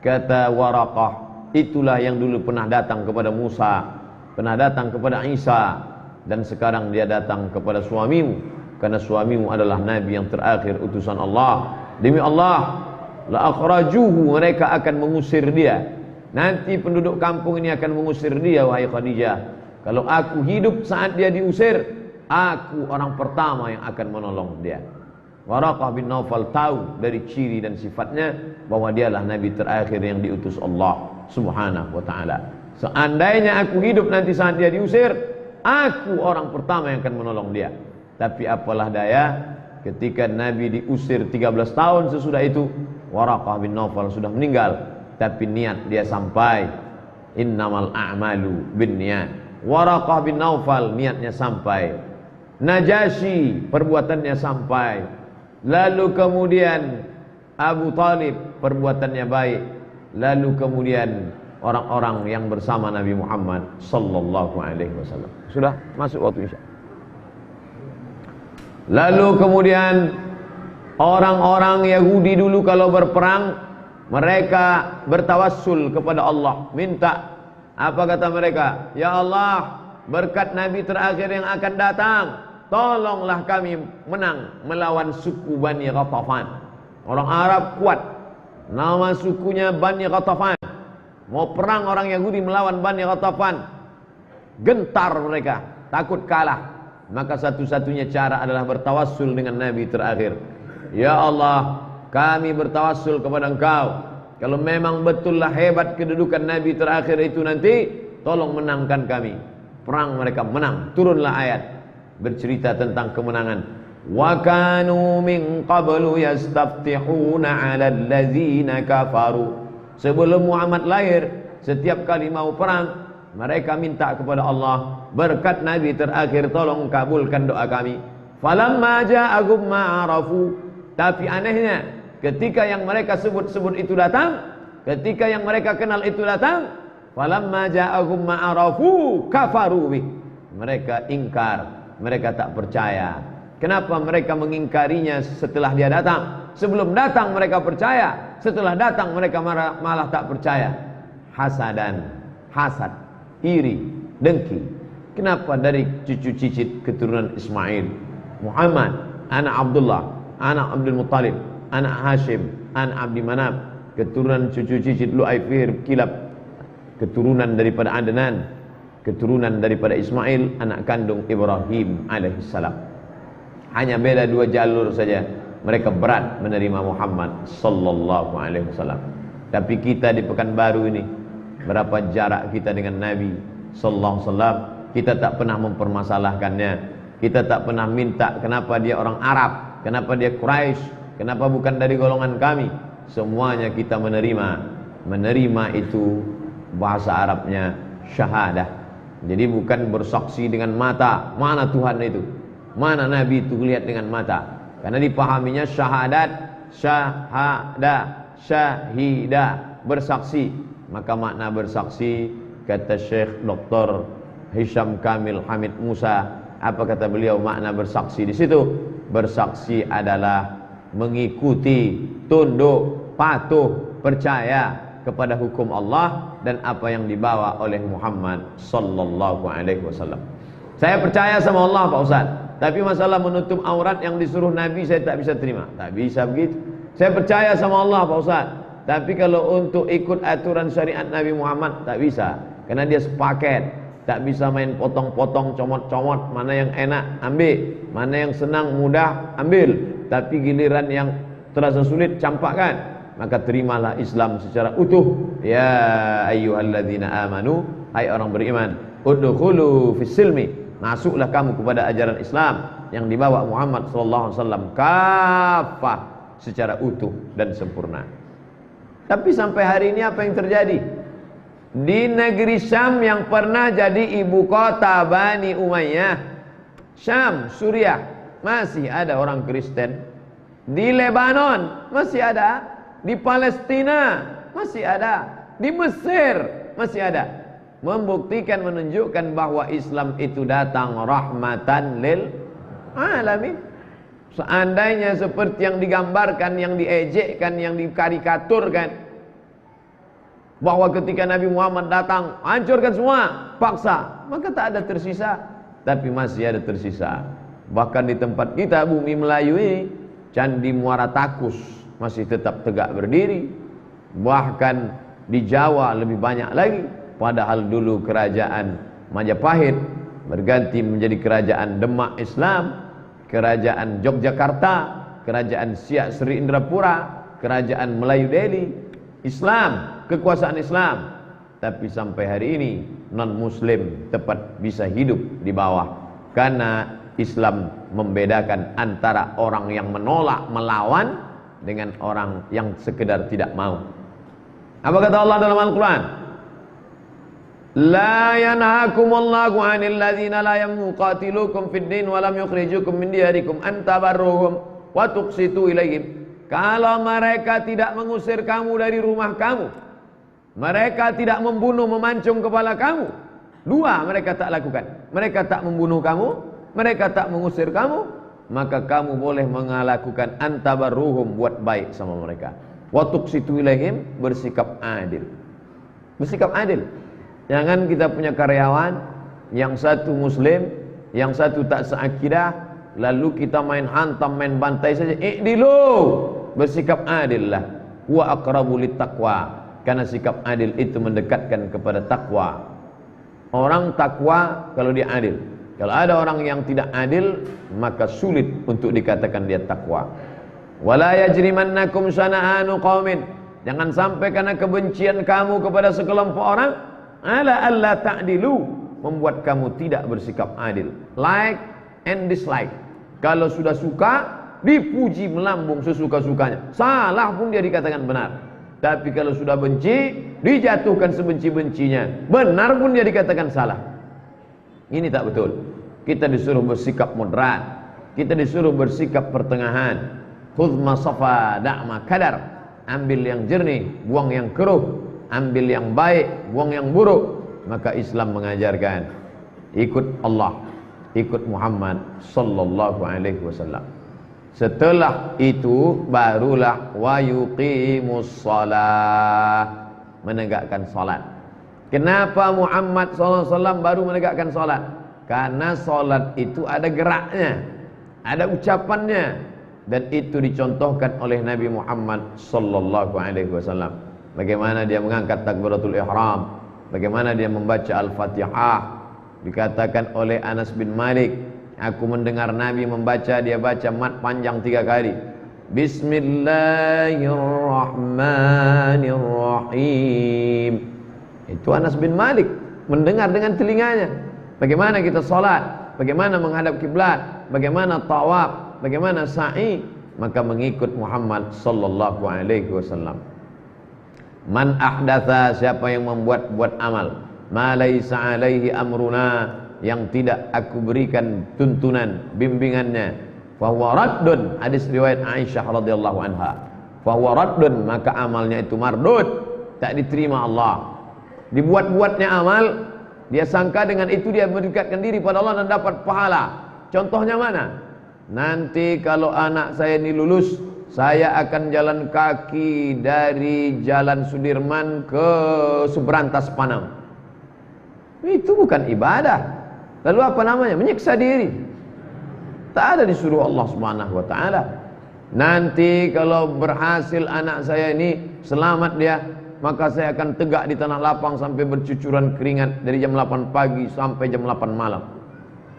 Kata Waraqah, itulah yang dulu pernah datang kepada Musa, pernah datang kepada Isa, dan sekarang dia datang kepada suamimu, karena suamimu adalah nabi yang terakhir utusan Allah. Demi Allah, la akhrajuhu, mereka akan mengusir dia. Nanti penduduk kampung ini akan mengusir dia, wahai Khadijah. Kalau aku hidup saat dia diusir, aku orang pertama yang akan menolong dia. Waraqah bin Naufal tahu dari ciri dan sifatnya bahwa dialah nabi terakhir yang diutus Allah Subhanahu wa taala. Seandainya aku hidup nanti saat dia diusir, aku orang pertama yang akan menolong dia. Tapi apalah daya, ketika Nabi diusir 13 tahun sesudah itu, Waraqah bin Naufal sudah meninggal, tapi niat dia sampai. Innamal a'malu binniyat. Waraqah bin Naufal niatnya sampai. Najasyi perbuatannya sampai. Lalu kemudian Abu Talib perbuatannya baik. Lalu kemudian orang-orang yang bersama Nabi Muhammad sallallahu alaihi wasallam. Sudah masuk waktu Isya. Lalu kemudian orang-orang Yahudi dulu kalau berperang, mereka bertawassul kepada Allah, minta. Apa kata mereka? Ya Allah, berkat Nabi terakhir yang akan datang, tolonglah kami menang melawan suku Bani Ghatafan. Orang Arab kuat, nama sukunya Bani Ghatafan. Mau perang orang Yahudi melawan Bani Ghatafan, gentar mereka, takut kalah. Maka satu-satunya cara adalah bertawassul dengan Nabi terakhir. Ya Allah, kami bertawassul kepada Engkau. Kalau memang betullah hebat kedudukan Nabi terakhir itu nanti, tolong menangkan kami. Perang mereka menang. Turunlah ayat bercerita tentang kemenangan. Wa kanu min qablu yastaftihuna 'alal ladzina kafaru. Sebelum Muhammad lahir, setiap kali mau perang, mereka minta kepada Allah, berkat Nabi terakhir tolong kabulkan doa kami. Falamma ja'ahum ma 'arafu. Tapi anehnya, ketika yang mereka sebut-sebut itu datang, ketika yang mereka kenal itu datang, falamma ja'ahum ma 'arafu kafaru bih. Mereka ingkar, mereka tak percaya. Kenapa mereka mengingkarinya setelah dia datang? Sebelum datang mereka percaya, setelah datang mereka malah tak percaya. Hasadan, hasad, iri, dengki. Kenapa dari cucu cicit keturunan Ismail, Muhammad, anak Abdullah, anak Abdul Muttalib, anak Hashim, anak Abdi Manaf, keturunan cucu cicit Lu'ay, Fihr, Kilab, keturunan daripada Adnan, keturunan daripada Ismail, anak kandung Ibrahim alaihissalam. Hanya beda dua jalur saja. Mereka berat menerima Muhammad sallallahu alaihi wasallam. Tapi kita di Pekanbaru ini, berapa jarak kita dengan Nabi sallallahu alaihi wasallam, kita tak pernah mempermasalahkannya. Kita tak pernah minta kenapa dia orang Arab, kenapa dia Quraisy, kenapa bukan dari golongan kami. Semuanya kita menerima. Menerima itu bahasa Arabnya syahadah. Jadi bukan bersaksi dengan mata, mana Tuhan itu, mana Nabi itu lihat dengan mata. Karena dipahaminya syahadat, syahada, syahida, bersaksi. Maka makna bersaksi, kata Syekh Dr. Hisham Kamil Hamid Musa, apa kata beliau makna bersaksi di situ? Bersaksi adalah mengikuti, tunduk, patuh, percaya kepada hukum Allah dan apa yang dibawa oleh Muhammad sallallahu alaihi wasallam. Saya percaya sama Allah Pak Ustaz, tapi masalah menutup aurat yang disuruh Nabi saya tak bisa terima. Tak bisa begitu. Saya percaya sama Allah Pak Ustaz, tapi kalau untuk ikut aturan syariat Nabi Muhammad tak bisa. Karena dia sepaket. Tak bisa main potong-potong, comot-comot. Mana yang enak ambil, mana yang senang mudah ambil. Tapi giliran yang terasa sulit campakkan. Maka terimalah Islam secara utuh. Ya ayyuhalladzina amanu, hai orang beriman, udkhulu fis silmi, masuklah kamu kepada ajaran Islam yang dibawa Muhammad sallallahu alaihi wasallam kafah, secara utuh dan sempurna. Tapi sampai hari ini apa yang terjadi? Di negeri Syam yang pernah jadi ibu kota Bani Umayyah, Syam, Suriah, masih ada orang Kristen. Di Lebanon masih ada. Di Palestina masih ada. Di Mesir masih ada. Membuktikan, menunjukkan bahwa Islam itu datang rahmatan lil alamin. Seandainya seperti yang digambarkan, yang diejekkan, yang dikarikaturkan, bahwa ketika Nabi Muhammad datang hancurkan semua, paksa, maka tak ada tersisa. Tapi masih ada tersisa. Bahkan di tempat kita, bumi Melayu ini, Candi Muara Takus masih tetap tegak berdiri. Bahkan di Jawa lebih banyak lagi. Padahal dulu kerajaan Majapahit berganti menjadi kerajaan Demak Islam, kerajaan Yogyakarta, kerajaan Siak Sri Indrapura, kerajaan Melayu Delhi, Islam, kekuasaan Islam. Tapi sampai hari ini non-muslim tepat bisa hidup di bawah. Karena Islam membedakan antara orang yang menolak, melawan, dengan orang yang sekedar tidak mau. Apa kata Allah dalam Al-Quran? La yanhakumullahu 'anil ladzina la yuqatilukum fid din wa lam yukhrijukum min diyarikum an tabarruhum wa tuqsitu ilaihim. Kalau mereka tidak mengusir kamu dari rumah kamu, mereka tidak membunuh, memancung kepala kamu, dua mereka tak lakukan. Mereka tak membunuh kamu, mereka tak mengusir kamu, maka kamu boleh melakukan antabarruhum, buat baik sama mereka. Wa tuqsitu ilaihim, bersikap adil. Bersikap adil. Jangan kita punya karyawan yang satu muslim, yang satu tak seakidah, lalu kita main hantam, main bantai saja. I'dilu, bersikap adillah. Wa aqrabu littaqwa, karena sikap adil itu mendekatkan kepada takwa. Orang takwa kalau dia adil. Kalau ada orang yang tidak adil, maka sulit untuk dikatakan dia takwa. Wala yajrimannakum syana'anu qaumin, jangan sampai karena kebencian kamu kepada sekelompok orang, ala alla ta'dilu, membuat kamu tidak bersikap adil. Like and dislike. Kalau sudah suka, dipuji melambung sesuka-sukanya. Salah pun dia dikatakan benar. Tapi kalau sudah benci, dijatuhkan sebenci-bencinya. Benar pun dia dikatakan salah. Ini tak betul. Kita disuruh bersikap moderat. Kita disuruh bersikap pertengahan. Khudh ma safa da'ma kadar. Ambil yang jernih, buang yang keruh. Ambil yang baik, buang yang buruk. Maka Islam mengajarkan ikut Allah, ikut Muhammad sallallahu alaihi wasallam. Setelah itu barulah wa yuqimus shalah, menegakkan salat. Kenapa Muhammad sallallahu alaihi wasallam baru menegakkan salat? Karena salat itu ada geraknya, ada ucapannya, dan itu dicontohkan oleh Nabi Muhammad sallallahu alaihi wasallam. Bagaimana dia mengangkat takbiratul ihram, bagaimana dia membaca Al-Fatihah. Dikatakan oleh Anas bin Malik, aku mendengar Nabi membaca, dia baca mat panjang 3 kali. Bismillahirrahmanirrahim. Itu Anas bin Malik mendengar dengan telinganya. Bagaimana kita salat, bagaimana menghadap kiblat, bagaimana tawaf, bagaimana sa'i, maka mengikut Muhammad sallallahu alaihi wasallam. Man ahdatha, siapa yang membuat amal, ma laisa alaihi amruna, yang tidak aku berikan tuntunan bimbingannya, fahuwa raddun. Hadis riwayat Aisyah radhiyallahu anha. Fahuwa raddun, maka amalnya itu mardud, tak diterima Allah. Dibuat-buatnya amal, dia sangka dengan itu dia mendekatkan diri pada Allah dan dapat pahala. Contohnya mana? Nanti kalau anak saya ini lulus, saya akan jalan kaki dari Jalan Sudirman ke Subrantas Panam. Itu bukan ibadah. Lalu apa namanya? Menyiksa diri. Tak ada disuruh Allah Subhanahu wa taala. Nanti kalau berhasil anak saya ini selamat dia, maka saya akan tegak di tanah lapang sampai bercucuran keringat dari jam 8 pagi sampai jam 8 malam.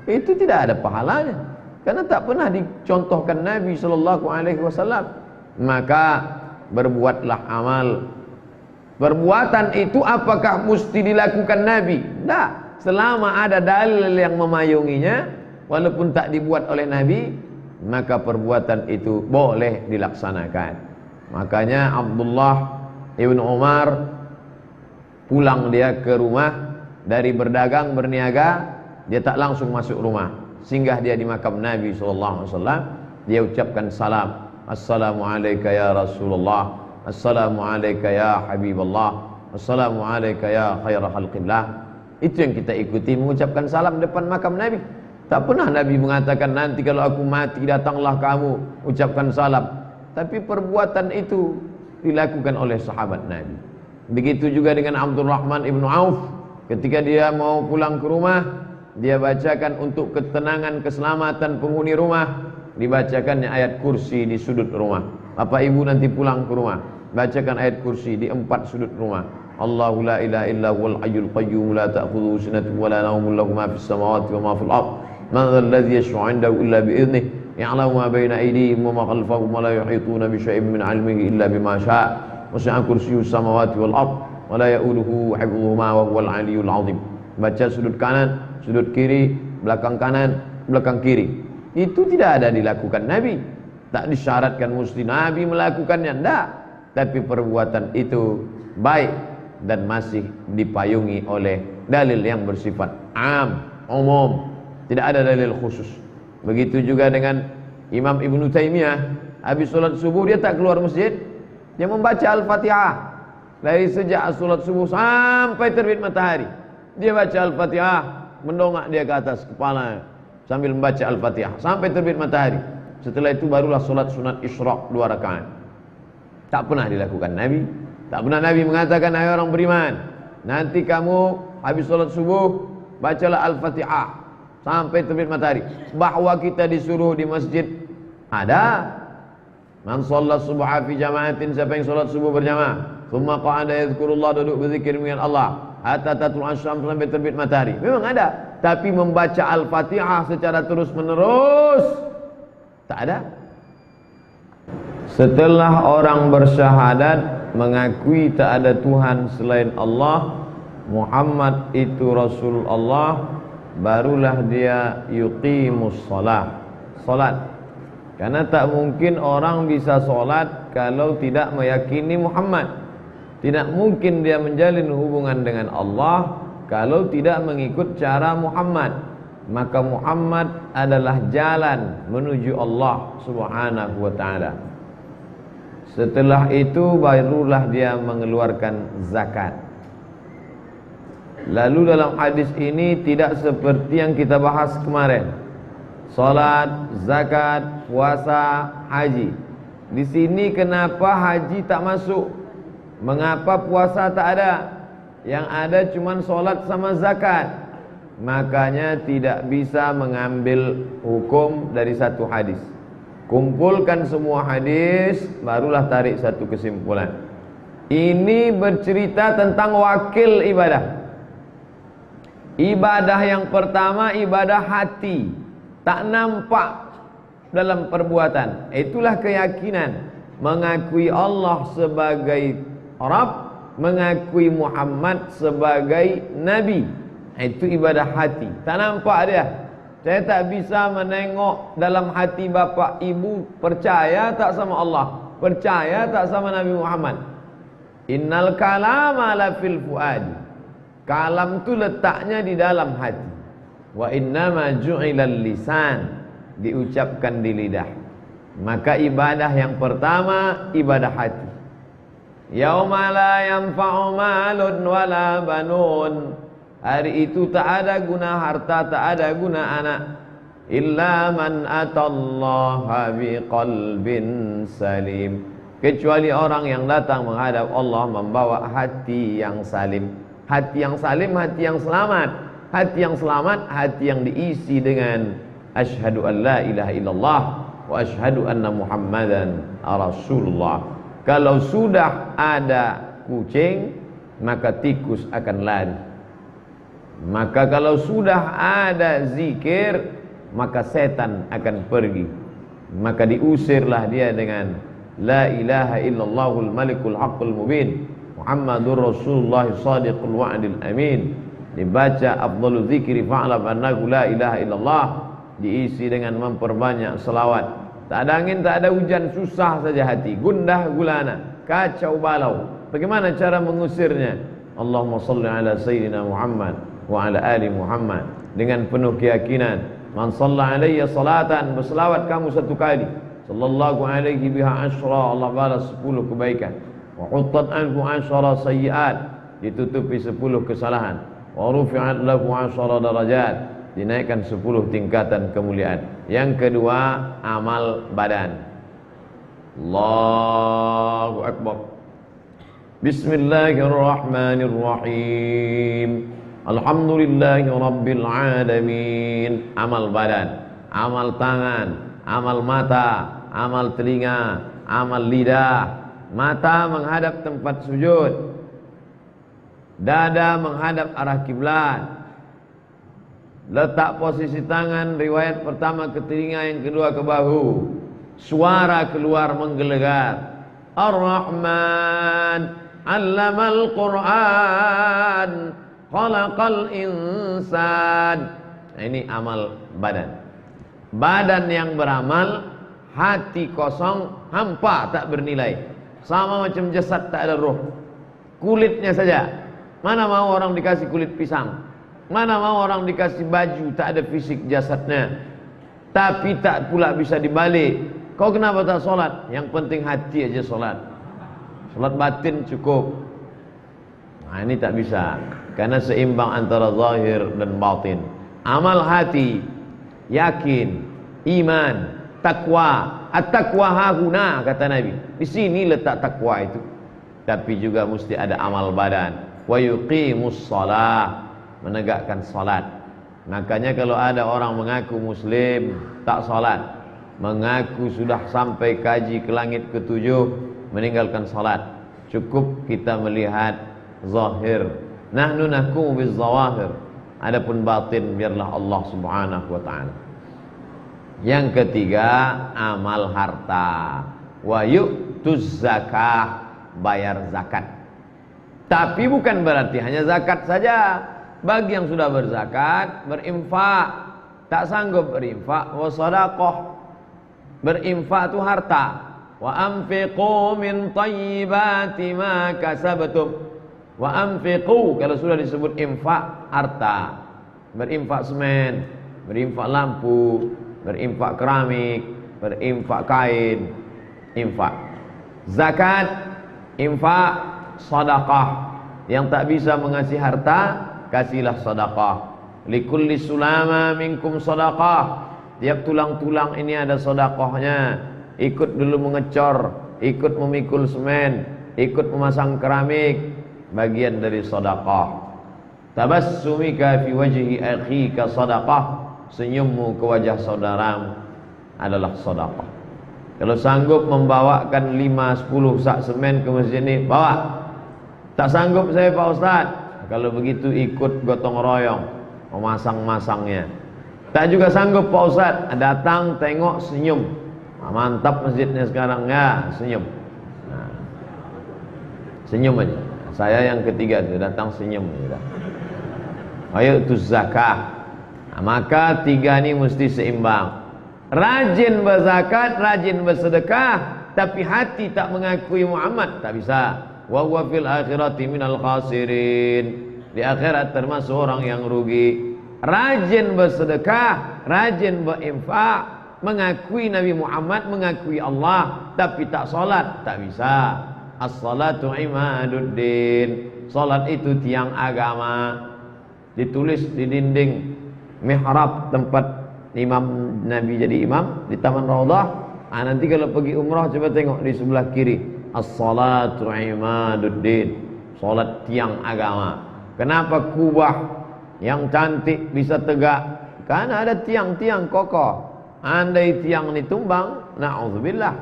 Itu tidak ada pahalanya, karena tak pernah dicontohkan Nabi sallallahu alaihi wasallam. Maka berbuatlah amal. Perbuatan itu apakah mesti dilakukan Nabi? Tidak. Selama ada dalil yang memayunginya, walaupun tak dibuat oleh Nabi, maka perbuatan itu boleh dilaksanakan. Makanya Abdullah Ibn Umar pulang dia ke rumah dari berdagang berniaga, dia tak langsung masuk rumah, singgah dia di makam Nabi SAW. Dia ucapkan salam, assalamualaikum ya Rasulullah, assalamualaikum ya Habiballah, assalamualaikum ya khaira khalqillah. Itu yang kita ikuti, mengucapkan salam depan makam Nabi. Tak pernah Nabi mengatakan nanti kalau aku mati datanglah kamu ucapkan salam. Tapi perbuatan itu dilakukan oleh sahabat Nabi. Begitu juga dengan Abdurrahman ibn Auf, ketika dia mau pulang ke rumah, dia bacakan untuk ketenangan keselamatan penghuni rumah, dibacakannya ayat kursi di sudut rumah. Bapak ibu nanti pulang ke rumah, bacakan ayat kursi di 4 sudut rumah. Allahu la ilaha illa huwal hayyul qayyum la ta'khudhuhu sinatun wa la nawmun lahu ma fis samawati wa ma fil ardh man dhal ladzi yashfa'u 'indahu illa bi idhnihi ya'lamu ma bayna aydihim wa ma khalfahum wa la yuhituna bi syai'in min 'ilmihi illa bima syaa' wasi'a kursiyyuhu samawati wal ardh wa la ya'uduhu hifdhuhuma wa huwal 'aliyyul 'azim. Baca sudut kanan, sudut kiri, belakang kanan, belakang kiri. Itu tidak ada dilakukan Nabi. Tak disyaratkan mesti Nabi melakukannya, tidak. Tapi perbuatan itu baik dan masih dipayungi oleh dalil yang bersifat am, umum. Tidak ada dalil khusus. Begitu juga dengan Imam Ibn Taymiyah, habis solat subuh dia tak keluar masjid, dia membaca Al-Fatihah dari sejak solat subuh sampai terbit matahari. Dia baca Al-Fatihah, mendongak dia ke atas kepala sambil membaca Al-Fatihah sampai terbit matahari. Setelah itu barulah solat sunat Isyraq 2 rakaat. Tak pernah dilakukan Nabi. Tak pernah Nabi mengatakan, hai orang beriman, nanti kamu habis solat subuh bacalah Al-Fatihah sampai terbit matahari. Bahwa kita disuruh di masjid, ada. Man shalla subha fi jama'atin, siapa yang salat subuh berjamaah, thumma qa'ada yadhkurullah, duduk berzikir dengan Allah, hatta tatlua asy-syams, sampai terbit matahari. Memang ada, tapi membaca Al-Fatihah secara terus-menerus tak ada. Setelah orang bersyahadat, mengakui tak ada Tuhan selain Allah, Muhammad itu Rasulullah, barulah dia yuqimus shalah, salat. Karena tak mungkin orang bisa salat kalau tidak meyakini Muhammad. Tidak mungkin dia menjalin hubungan dengan Allah kalau tidak mengikut cara Muhammad. Maka Muhammad adalah jalan menuju Allah Subhanahu wa ta'ala. Setelah itu barulah dia mengeluarkan zakat. Lalu dalam hadis ini tidak seperti yang kita bahas kemarin, salat, zakat, puasa, haji. Di sini kenapa haji tak masuk? Mengapa puasa tak ada? Yang ada cuma salat sama zakat. Makanya tidak bisa mengambil hukum dari satu hadis. Kumpulkan semua hadis, barulah tarik satu kesimpulan. Ini bercerita tentang wakil ibadah. Ibadah yang pertama ibadah hati, tak nampak dalam perbuatan. Itulah keyakinan, mengakui Allah sebagai Rabb, mengakui Muhammad sebagai Nabi. Itu ibadah hati, tak nampak dia. Saya tak bisa menengok dalam hati bapa ibu, percaya tak sama Allah, percaya tak sama Nabi Muhammad. Innal kalama la fil fuadi. Kalam tu letaknya di dalam hati. Wa innama ju'ilal lisan, diucapkan di lidah. Maka ibadah yang pertama ibadah hati. Yauma la yanfa'u malun wala banun. Hari itu tak ada guna harta, tak ada guna anak, illa man atallaha biqalbin salim, kecuali orang yang datang menghadap Allah membawa hati yang salim. Hati yang salim, hati yang selamat. Hati yang selamat, hati yang diisi dengan asyhadu an la ilaha illallah wa asyhadu anna muhammadan rasulullah. Kalau sudah ada kucing, maka tikus akan lari. Maka kalau sudah ada zikir, maka setan akan pergi. Maka diusirlah dia dengan la ilaha illallahul malikul haqqul mubin Muhammadur Rasulullah Shadiqul Wa'dil Amin. Dibaca afdhalu dzikri fa'lam annahu la ilaha illallah, diisi dengan memperbanyak selawat. Tak ada angin, tak ada hujan, susah saja hati, gundah gulana, kacau balau. Bagaimana cara mengusirnya? Allahumma salli ala sayyidina Muhammad wa ala ali Muhammad, dengan penuh keyakinan. Man shalla alayya salatan, berselawat kamu satu kali, sallallahu alaihi biha asyra, Allah balas 10 kebaikan. Wa huttat anhu asyara sayyi'at, ditutupi 10 kesalahan. Wa rufi'at lahu asyara darajat, dinaikkan 10 tingkatan kemuliaan. Yang kedua, amal badan. Allahu akbar. Bismillahirrahmanirrahim. Alhamdulillahi rabbil alamin. Amal badan, amal tangan, amal mata, amal telinga, amal lidah. Mata menghadap tempat sujud, dada menghadap arah kiblat, letak posisi tangan riwayat pertama ke telinga, yang kedua ke bahu, suara keluar menggelegar. Ar-Rahman 'allamal Qur'an, khalaqal insan. Nah, ini amal badan. Badan yang beramal, hati kosong, hampa, tak bernilai. Sama macam jasad tak ada roh, kulitnya saja. Mana mau orang dikasih kulit pisang, mana mau orang dikasih baju, tak ada fisik jasadnya. Tapi tak pula bisa dibalik. Kau kenapa tak solat? Yang penting hati aja solat. Solat batin cukup. Nah, ini tak bisa, karena seimbang antara zahir dan batin. Amal hati, yakin, iman, takwa. At-taqwa hahuna, kata Nabi. Di sini letak takwa itu. Tapi juga mesti ada amal badan. Wa yuqimus shalah, menegakkan salat. Makanya kalau ada orang mengaku muslim tak salat, mengaku sudah sampai kaji ke langit ketujuh, meninggalkan salat, cukup kita melihat zahir. Nahnu nahkumu bizzawahir, adapun batin biarlah Allah Subhanahu wa taala. Yang ketiga, amal harta. Wa yu'tuz zakah, bayar zakat. Tapi bukan berarti hanya zakat saja. Bagi yang sudah berzakat, berinfak. Tak sanggup berinfak, wa sadaqah. Berinfak itu harta. Wa anfiqu min thayyibati ma kasabtum. Wa anfiqu, kalau sudah disebut infak, harta. Berinfak semen, berinfak lampu, berinfak keramik, berinfak kain, infak. Zakat, infak, sedekah. Yang tak bisa mengasih harta, kasihlah sedekah. Likulli sulama minkum sedekah. Tiap tulang-tulang ini ada sedekahnya. Ikut dulu mengecor, ikut memikul semen, ikut memasang keramik, bagian dari sedekah. Tabassumika fi wajhi akhika sedekah. Senyummu ke wajah saudaramu adalah sedekah. Kalau sanggup membawakan 5-10 sak semen ke masjid ini, bawa. Tak sanggup saya Pak Ustaz. Kalau begitu ikut gotong royong memasang-masangnya. Tak juga sanggup Pak Ustaz, datang tengok senyum. Mantap masjidnya sekarang ya, senyum. Nah, senyum aja. Saya yang ketiga itu datang senyum aja. Ayo itu zakah. Nah, maka tiga ini mesti seimbang. Rajin berzakat, rajin bersedekah, tapi hati tak mengakui Muhammad, tak bisa. Wa huwa fil akhirati minal khasirin. Di akhirat termasuk orang yang rugi. Rajin bersedekah, rajin berinfak, mengakui Nabi Muhammad, mengakui Allah, tapi tak salat, tak bisa. As-salatu imaduddin. Salat itu tiang agama. Ditulis di dinding mihrab tempat imam Nabi jadi imam di Taman Raudhah. Nanti kalau pergi umrah coba tengok di sebelah kiri. As-salatu imaduddin. Salat tiang agama. Kenapa Kubah yang cantik bisa tegak? Karena ada tiang-tiang kokoh. Andai tiang ini tumbang, na'udzubillah,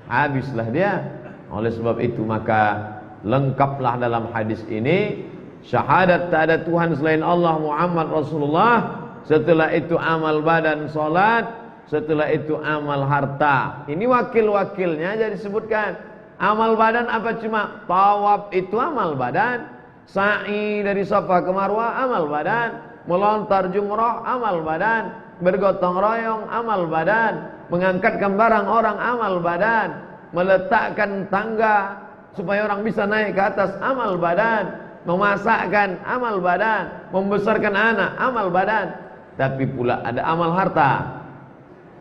habislah dia. Oleh sebab itu maka lengkaplah dalam hadis ini syahadat tak ada Tuhan selain Allah, Muhammad Rasulullah. Setelah itu amal badan salat, setelah itu amal harta. Ini wakil-wakilnya jadi disebutkan. Amal badan apa? Cuma tawaf itu amal badan, sa'i dari Safa ke Marwah amal badan, melontar jumrah amal badan, bergotong royong amal badan, mengangkatkan barang orang amal badan, meletakkan tangga supaya orang bisa naik ke atas amal badan, memasakkan amal badan, membesarkan anak amal badan. Tapi pula ada amal harta,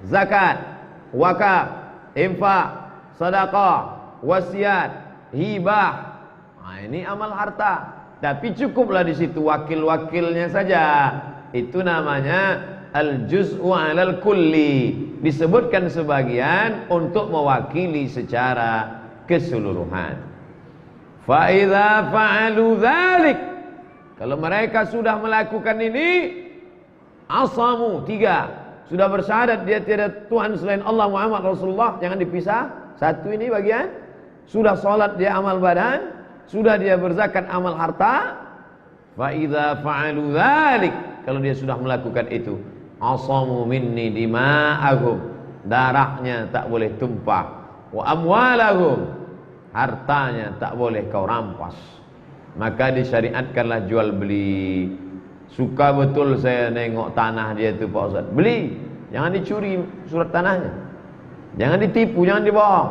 zakat, wakaf, infak, sedekah, wasiat, hibah. Nah, ini amal harta. Tapi cukuplah di situ wakil-wakilnya saja. Itu namanya al-juz'u 'alal kulli. Disebutkan sebagian untuk mewakili secara keseluruhan. Fa idza fa'alu dzalik. Kalau mereka sudah melakukan ini, asamu, tiga, sudah bersyahadat dia tiada Tuhan selain Allah, Muhammad Rasulullah, jangan dipisah. Satu ini bagian, sudah sholat dia amal badan, sudah dia berzakat amal harta. Fa idza fa'alu dzalik, kalau dia sudah melakukan itu, asamu minni dima'ahum, darahnya tak boleh tumpah, wa amwalahum, hartanya tak boleh kau rampas. Maka disyariatkanlah jual beli. Suka betul saya nengok tanah dia tu Pak Ustaz, beli, jangan dicuri surat tanahnya, jangan ditipu, jangan dibohong.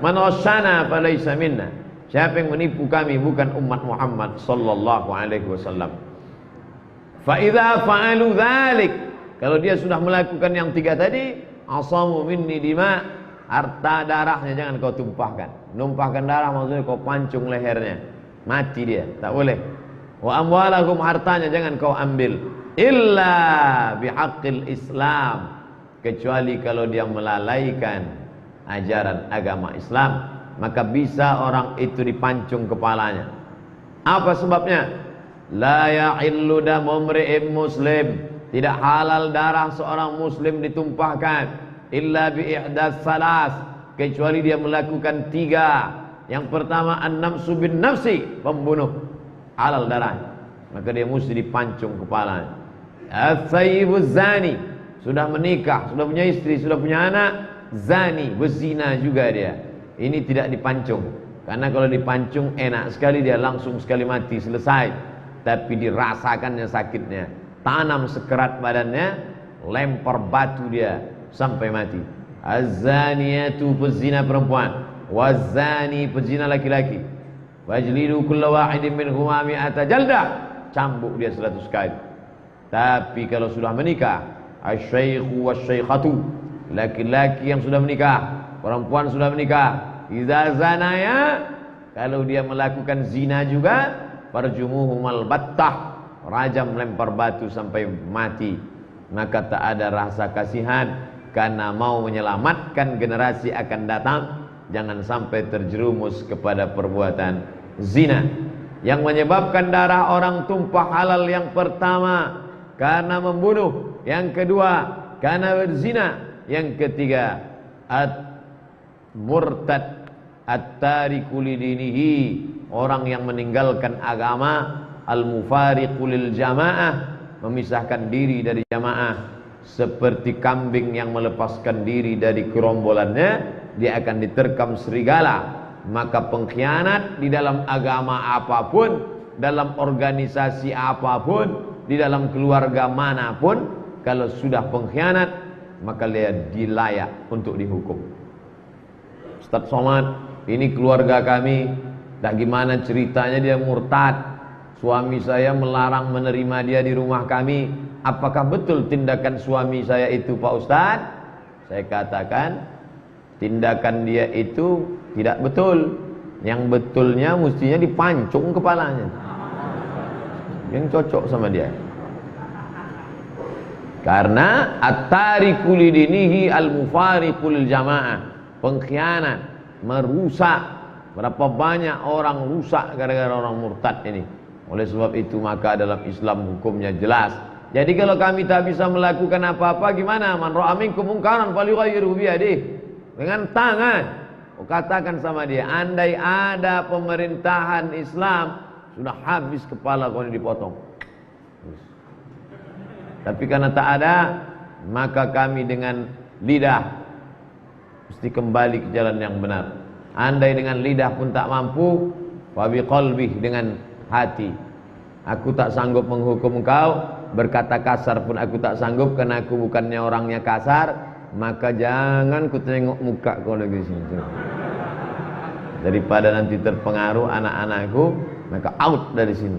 Man wasyana falaysa minna. Siapa yang menipu kami bukan umat Muhammad sallallahu alaihi wasallam. Fa idza fa'alu dzalik, kalau dia sudah melakukan yang tiga tadi, asamu minni dima, harta darahnya jangan kau tumpahkan. Numpahkan darah maksudnya kau pancung lehernya, mati dia, tak boleh. Wa amwalahum, hartanya jangan kau ambil, illa bihaqqil Islam, kecuali kalau dia melalaikan ajaran agama Islam, maka bisa orang itu dipancung kepalanya. Apa sebabnya? La ya'illu damu mri'in muslim, Tidak halal darah seorang muslim ditumpahkan illa bi ihdas salas, kecuali dia melakukan 3. Yang pertama an-nafsu bin nafsi, pembunuh, halal darah, maka dia mesti dipancung kepalanya. As-sayyibuz zani, sudah menikah, sudah punya istri, sudah punya anak, zani, berzina juga dia. Ini tidak dipancung, karena kalau dipancung enak sekali, dia langsung sekali mati, selesai. Tapi dirasakannya sakitnya, tanam sekerat badannya, lempar batu dia sampai mati. Az-zaniyatu, pezina perempuan, waz-zani, pezina laki-laki, wajlidu kulla wahidin minhuma mi'ata jaldah, cambuk dia 100 kali. Tapi kalau sudah menikah, asy-syaikhu wasy-syaikhatu, laki-laki yang sudah menikah, perempuan sudah menikah, idza zanaya, kalau dia melakukan zina juga, farjumuhumal battah, rajam, lempar batu sampai mati. Maka tak ada rasa kasihan, karena mau menyelamatkan generasi akan datang, jangan sampai terjerumus kepada perbuatan zina. Yang menyebabkan darah orang tumpah halal, yang pertama karena membunuh, yang kedua karena berzina, yang ketiga murtad at-tariku lidinihi, orang yang meninggalkan agama, al-mufariqu lil jamaah, memisahkan diri dari jamaah, seperti kambing yang melepaskan diri dari gerombolannya, dia akan diterkam serigala. Maka pengkhianat di dalam agama apapun, dalam organisasi apapun, di dalam keluarga manapun, kalau sudah pengkhianat, maka dia dilayak untuk dihukum. Ustaz Somad, ini keluarga kami, dah gimana ceritanya dia murtad, suami saya melarang menerima dia di rumah kami, apakah betul tindakan suami saya itu Pak Ustaz? Saya katakan tindakan dia itu tidak betul. Yang betulnya mestinya dipancung kepalanya, yang cocok sama dia. Karena at-tariku lidinihi al-mufariqu lil jamaah, pengkhianat, merusak. Berapa banyak orang rusak gara-gara orang murtad ini. Oleh sebab itu maka dalam Islam hukumnya jelas. Jadi kalau kami tak bisa melakukan apa-apa, gimana? Man ra'a minkum munkaran falyughayyirhu biyadihi, dengan tangan. Katakan sama dia, andai ada pemerintahan Islam, sudah habis kepala kau ini dipotong. Tapi karena tak ada, maka kami dengan lidah mesti kembali ke jalan yang benar. Andai dengan lidah pun tak mampu, wa biqalbih, dengan hati. Aku tak sanggup menghukum kau, berkata kasar pun aku tak sanggup, karena aku bukannya orangnya kasar. Maka jangan ku tengok muka kau lagi sini. Daripada nanti terpengaruh anak-anakku, maka out dari sini.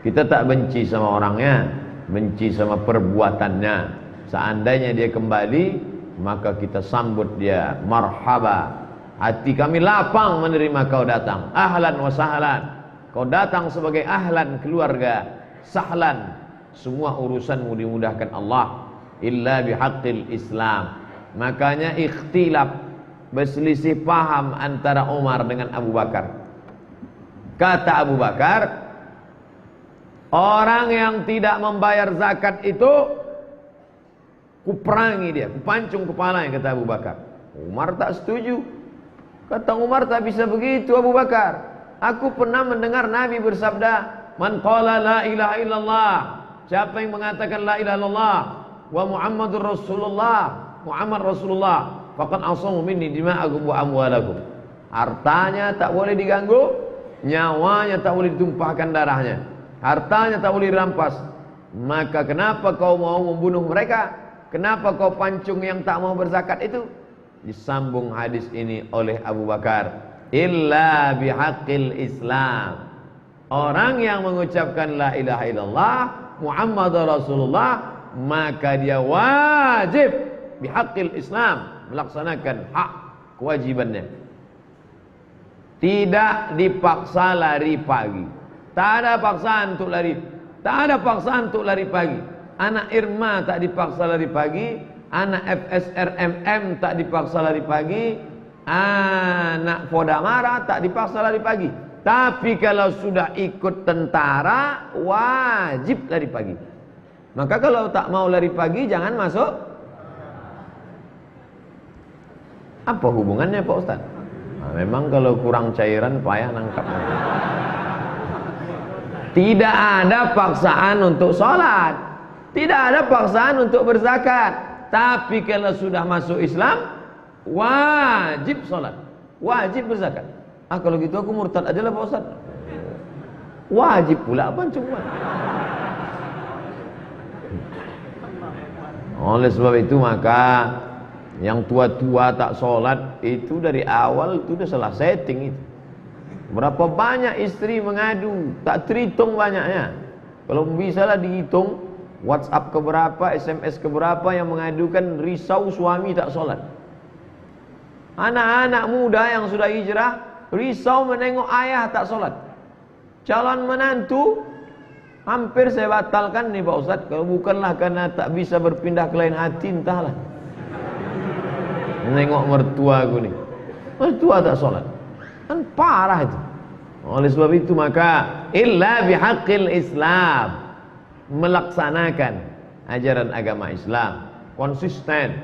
Kita tak benci sama orangnya, benci sama perbuatannya. Seandainya dia kembali, maka kita sambut dia, marhaba. Hati kami lapang menerima kau datang, ahlan wa sahlan. Kau datang sebagai ahlan keluarga, sahlan, semua urusanmu dimudahkan Allah, illa bihaqqil Islam. Makanya ikhtilaf, berselisih paham antara Umar dengan Abu Bakar. Kata Abu Bakar, orang yang tidak membayar zakat itu kuperangi dia, kupancung kepalanya, kata Abu Bakar. Umar tak setuju. Kata Umar, tak bisa begitu Abu Bakar. Aku pernah mendengar Nabi bersabda, man qala la ilaha illallah, siapa yang mengatakan la ilaha illallah wa Muhammadur Rasulullah, Muhammad Rasulullah, faqad asamu minni dima'akum wa amwalakum. Hartanya tak boleh diganggu, nyawanya tak boleh ditumpahkan darahnya, hartanya tak boleh dirampas. Maka kenapa kau mau membunuh mereka? Kenapa kau pancung yang tak mau berzakat itu? Disambung hadis ini oleh Abu Bakar, illa bihaqqil Islam. Orang yang mengucapkan la ilaha illallah Muhammad Rasulullah, maka dia wajib bihaqqil Islam, melaksanakan hak kewajibannya. Tidak dipaksa lari pagi. Tak ada paksaan untuk lari. Tak ada paksaan untuk lari pagi. Anak Irma tak dipaksa lari pagi. Anak FSRMM tak dipaksa lari pagi. Anak Podamara tak dipaksa lari pagi. Tapi kalau sudah ikut tentara, wajib lari pagi. Maka kalau tak mau lari pagi, jangan masuk. Apa hubungannya Pak Ustaz? Nah, memang kalau kurang cairan payah nangkapnya. Tidak ada paksaan untuk sholat, tidak ada paksaan untuk berzakat. Tapi kalau sudah masuk Islam, wajib sholat, wajib berzakat. Ah, kalau gitu aku murtad aja lah Pak Ustaz. Wajib pula apa cuma. Oleh sebab itu maka yang tua-tua tak sholat itu dari awal itu udah salah setting itu. Berapa banyak istri mengadu, tak terhitung banyaknya. Kalau bisa lah dihitung, WhatsApp keberapa, SMS keberapa yang mengadukan risau suami tak sholat. Anak-anak muda yang sudah hijrah risau menengok ayah tak sholat. Calon menantu hampir saya batalkan nih Pak Ustaz, kalau bukanlah karena tak bisa berpindah ke lain hati, entahlah. Menengok mertua aku nih, mertua tak sholat, kan parah itu. Oleh sebab itu maka illa bihaqqil Islam, melaksanakan ajaran agama Islam konsisten,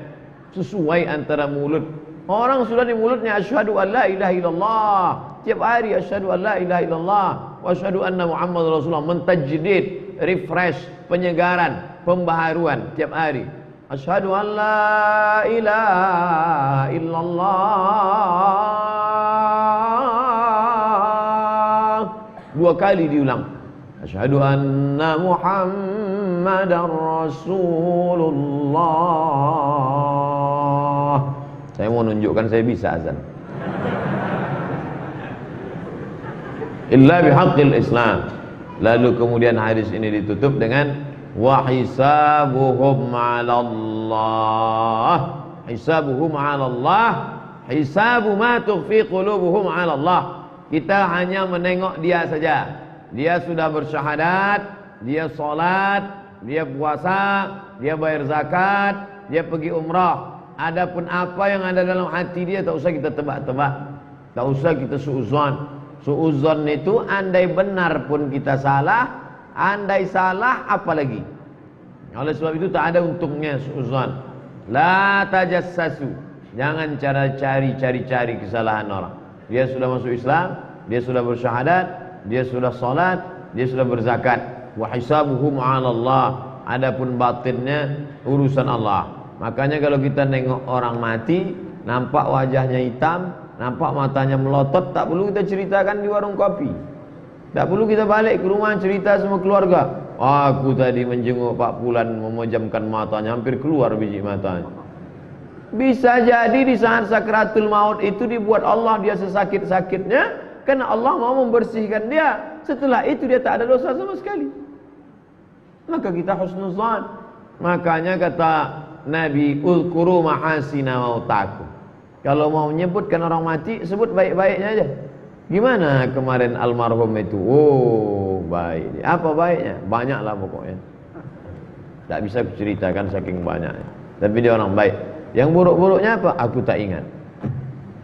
sesuai antara mulut. Orang sudah di mulutnya asyhadu an la ilaha illallah, tiap hari asyhadu an la ilaha illallah wa asyhadu anna Muhammad Rasulullah, mentajdid, refresh, penyegaran, pembaharuan tiap hari. Asyhadu an la ilaha illallah, 2 kali diulang. Asyhadu anna Muhammadar Rasulullah. Saya mau nunjukkan saya bisa azan. Illa bihaqqil Islam. Lalu kemudian hadis ini ditutup dengan wa hisabuhum 'ala Allah. Hisabuhum 'ala Allah. Hisabu ma tukhfi qulubuhum 'ala Allah. Kita hanya menengok dia saja. Dia sudah bersyahadat, dia salat, dia puasa, dia bayar zakat, dia pergi umrah. Adapun apa yang ada dalam hati dia tak usah kita tebak-tebak, tak usah kita suuzon. Suuzon itu andai benar pun kita salah, andai salah apalagi. Oleh sebab itu tak ada untungnya suuzon. La tajassasu, jangan cari kesalahan orang. Dia sudah masuk Islam, dia sudah bersyahadat, dia sudah salat, dia sudah berzakat. Wa hisabuhum 'ala Allah, adapun batinnya urusan Allah. Makanya kalau kita nengok orang mati, nampak wajahnya hitam, nampak matanya melotot, tak perlu kita ceritakan di warung kopi. Tak perlu kita balik ke rumah cerita semua keluarga. Aku tadi menjenguk Pak Fulan, memejamkan matanya, hampir keluar biji matanya. Bisa jadi di saat sakratul maut itu dibuat Allah dia sesakit-sakitnya, karena Allah mau membersihkan dia. Setelah itu dia tak ada dosa sama sekali. Maka kita husnuzan. Makanya kata Nabi, uzkuru mahasina mautakum. Kalau mau menyebutkan orang mati, sebut baik-baiknya aja. Gimana kemarin almarhum itu? Oh, baik. Apa baiknya? Banyaklah pokoknya. Tak bisa kuceritakan saking banyaknya. Tapi dia orang baik. Yang buruk-buruknya apa? Aku tak ingat.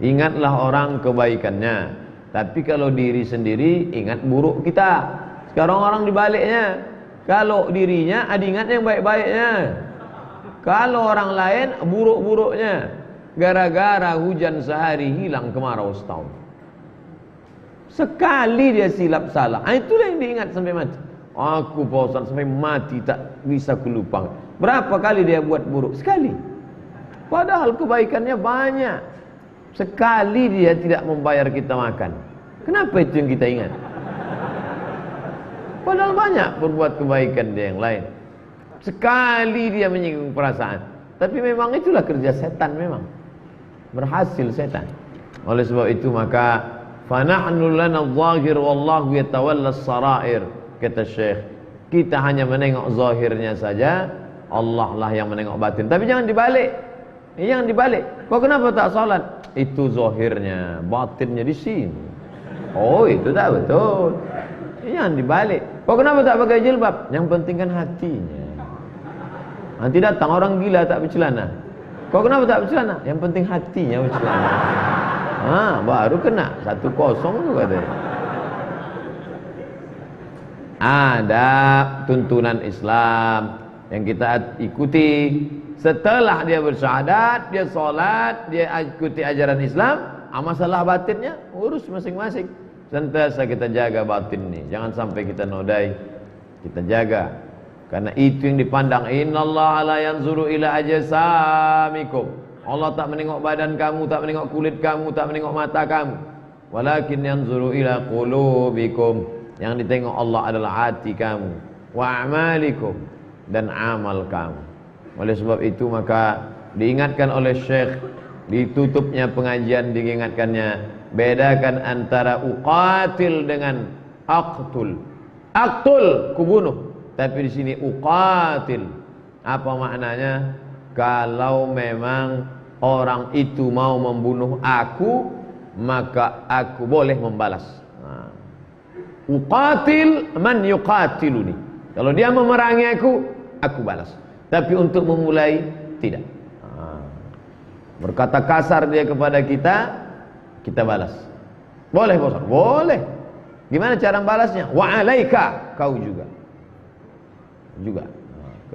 Ingatlah orang kebaikannya. Tapi kalau diri sendiri, ingat buruk kita. Sekarang orang dibaliknya. Kalau dirinya, ada ingat yang baik-baiknya. Kalau orang lain, buruk-buruknya. Gara-gara hujan sehari, hilang kemarau setahun. Sekali dia silap salah, itulah yang diingat sampai mati. Aku Pak Ustaz sampai mati tak bisa kulupa. Berapa kali dia buat buruk? Sekali. Padahal kebaikannya banyak. Sekali dia tidak membayar kita makan. Kenapa itu yang kita ingat? Padahal banyak berbuat kebaikan dia yang lain. Sekali dia menyinggung perasaan. Tapi memang itulah kerja setan memang. Berhasil setan. Oleh sebab itu maka fanahnu lana adh-dhahir wallahu yatawalla as-sarair, kata Syekh. Kita hanya menengok zahirnya saja, Allah lah yang menengok batin. Tapi jangan dibalik. Jangan dibalik. Kau kenapa tak salat? Itu zahirnya, batinnya di sini. Oh, itu tak betul. Jangan dibalik. Kau kenapa tak pakai jilbab? Yang penting kan hatinya. Nanti datang orang gila tak bercelana. Kau kenapa tak bercelana? Yang penting hatinya bercelana. Baru kena 1-0 tu katanya. Ada tuntunan Islam, yang kita ikuti. Setelah dia bersyahadat, dia sholat, dia ikuti ajaran Islam, masalah batinnya urus masing-masing. Sentiasa kita jaga batin ini, jangan sampai kita nodai, kita jaga. Karena itu yang dipandang. Innallaha la yanzuru ila ajsamikum. Allah tak menengok badan kamu, tak menengok kulit kamu, tak menengok mata kamu. Walakin yanzuru ila qulubikum. Yang ditengok Allah adalah hati kamu, wa a'malikum, dan amal kamu. Oleh sebab itu maka diingatkan oleh Syekh di tutupnya pengajian, diingatkannya, bedakan antara uqatil dengan aqtul. Aqtul, kubunuh. Tapi di sini uqatil. Apa maknanya? Kalau memang orang itu mau membunuh aku, maka aku boleh membalas. Uqatil man yuqatiluni. Kalau dia memerangi aku balas. Tapi untuk memulai, tidak. Berkata kasar dia kepada kita balas. Boleh bos? Boleh. Gimana cara balasnya? Wa alaika, kau juga.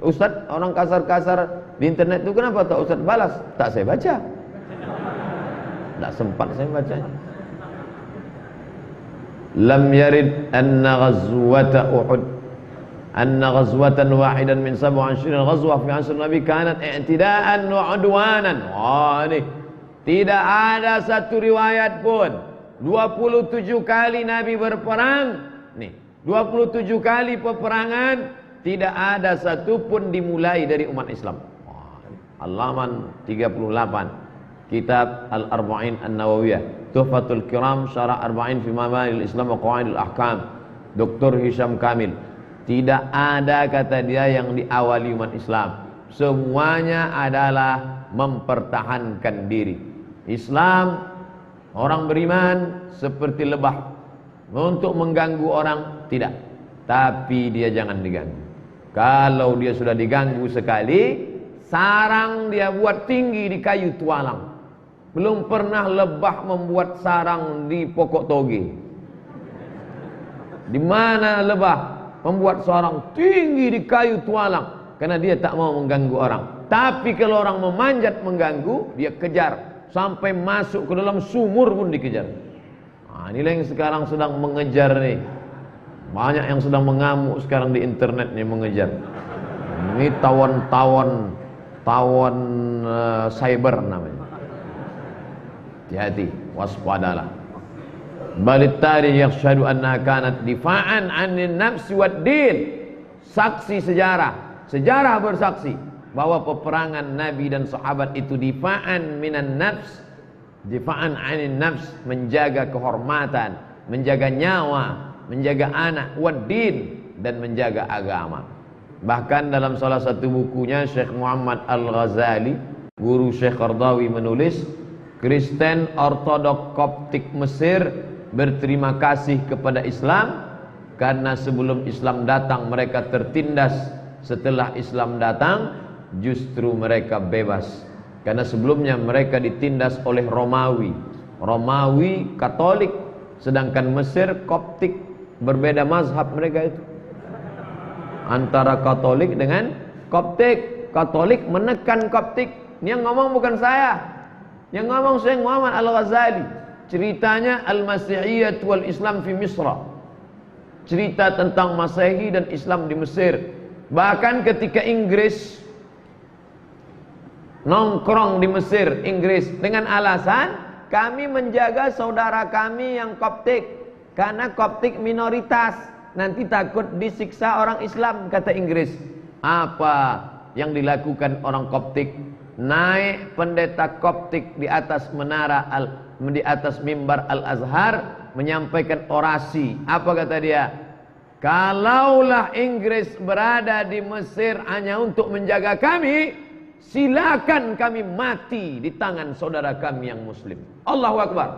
Ustaz, orang kasar-kasar di internet itu kenapa tak Ustaz balas? Tak saya baca. Tak sempat saya bacanya. Lam yarid anna ghazwata Uhud, anna ghazwatan wahidan min 27 ghazwah fi asr Nabi kanat i'tidaan wa udwanan. Ini tidak ada satu riwayat pun 27 kali Nabi berperang. Nih, 27 kali peperangan, tidak ada satu pun dimulai dari umat Islam. Halaman 38 kitab Al-Arba'in An-Nawawiyah, Tuhfatul Kiram, Syarah Arba'in fi Mabalil Islam wa Qawaidul Ahkam, Dr. Hisham Kamil. Tidak ada kata dia yang diawali umat Islam. Semuanya adalah mempertahankan diri. Islam, orang beriman seperti lebah, untuk mengganggu orang tidak, tapi dia jangan diganggu. Kalau dia sudah diganggu sekali, sarang dia buat tinggi di kayu tualang. Belum pernah lebah membuat sarang di pokok toge. Di mana lebah membuat sarang tinggi di kayu tualang? Karena dia tak mau mengganggu orang. Tapi kalau orang memanjat mengganggu, dia kejar sampai masuk ke dalam sumur pun dikejar. Inilah yang sekarang sedang mengejar nih. Banyak yang sedang mengamuk sekarang di internet nih mengejar. Ini tawon cyber namanya. Hati-hati, waspadalah. Balit tarikh yashhadu annaha kanat difa'an 'anil nafsi wad din. Saksi sejarah bersaksi bahwa peperangan Nabi dan sahabat itu difa'an minan nafs, difa'an 'anil nafs, menjaga kehormatan, menjaga nyawa, menjaga anak, wad din, dan menjaga agama. Bahkan dalam salah satu bukunya Syekh Muhammad Al-Ghazali, guru Syekh Qardawi, menulis, Kristen Ortodok Koptik Mesir berterima kasih kepada Islam karena sebelum Islam datang mereka tertindas, setelah Islam datang justru mereka bebas. Karena sebelumnya mereka ditindas oleh Romawi Katolik, sedangkan Mesir Koptik, berbeda mazhab mereka itu antara Katolik dengan Koptik. Katolik menekan Koptik. Ini yang ngomong bukan saya, yang ngomong Syekh Muhammad Al-Ghazali. Ceritanya Al-Masihiyyah wal Islam fi Misra, cerita tentang Masehi dan Islam di Mesir. Bahkan ketika Inggris nongkrong di Mesir, Inggris dengan alasan kami menjaga saudara kami yang Koptik, karena Koptik minoritas, nanti takut disiksa orang Islam, kata Inggris. Apa yang dilakukan orang Koptik? Naik pendeta Koptik di atas di atas mimbar Al-Azhar, menyampaikan orasi. Apa kata dia? Kalaulah Inggris berada di Mesir hanya untuk menjaga kami, silakan kami mati di tangan saudara kami yang Muslim. Allahu Akbar.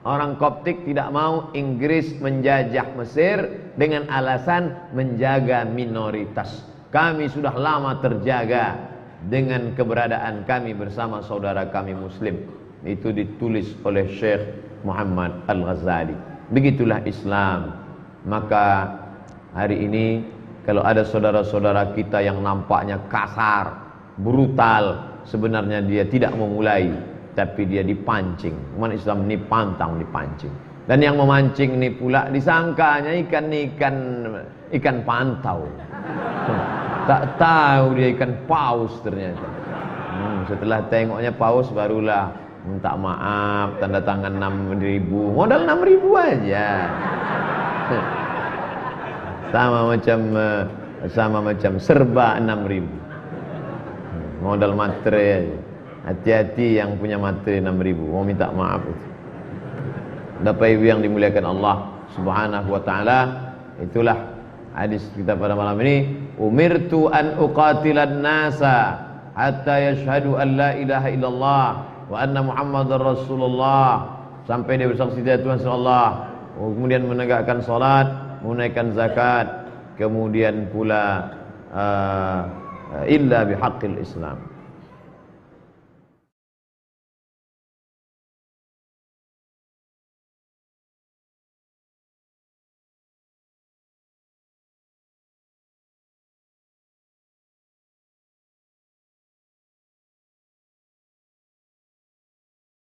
Orang Koptik tidak mau Inggris menjajah Mesir dengan alasan menjaga minoritas. Kami sudah lama terjaga dengan keberadaan kami bersama saudara kami Muslim. Itu ditulis oleh Syekh Muhammad Al-Ghazali. Begitulah Islam. Maka hari ini Kalau ada saudara-saudara kita yang nampaknya kasar, brutal, sebenarnya dia tidak memulai, tapi dia dipancing. Umat Islam ini pantang dipancing. Dan yang memancing ini pula disangkanya ikan pantau. Tak tahu dia ikan paus ternyata. Setelah tengoknya paus barulah minta maaf, tanda tangan 6.000, modal 6.000 aja. Sama macam serba 6.000, modal materai aja. Hati-hati yang punya materai 6.000 mau minta maaf itu. Bapak Ibu yang dimuliakan Allah Subhanahu wa taala, itulah hadis kita pada malam ini. Umirtu an uqatilan nasa hatta yashhadu an la ilaha illallah wa anna Muhammadar Rasulullah, sampai dia bersaksi dari Tuhan Allah, kemudian menegakkan salat, menunaikan zakat, kemudian pula illa bihaqqil Islam.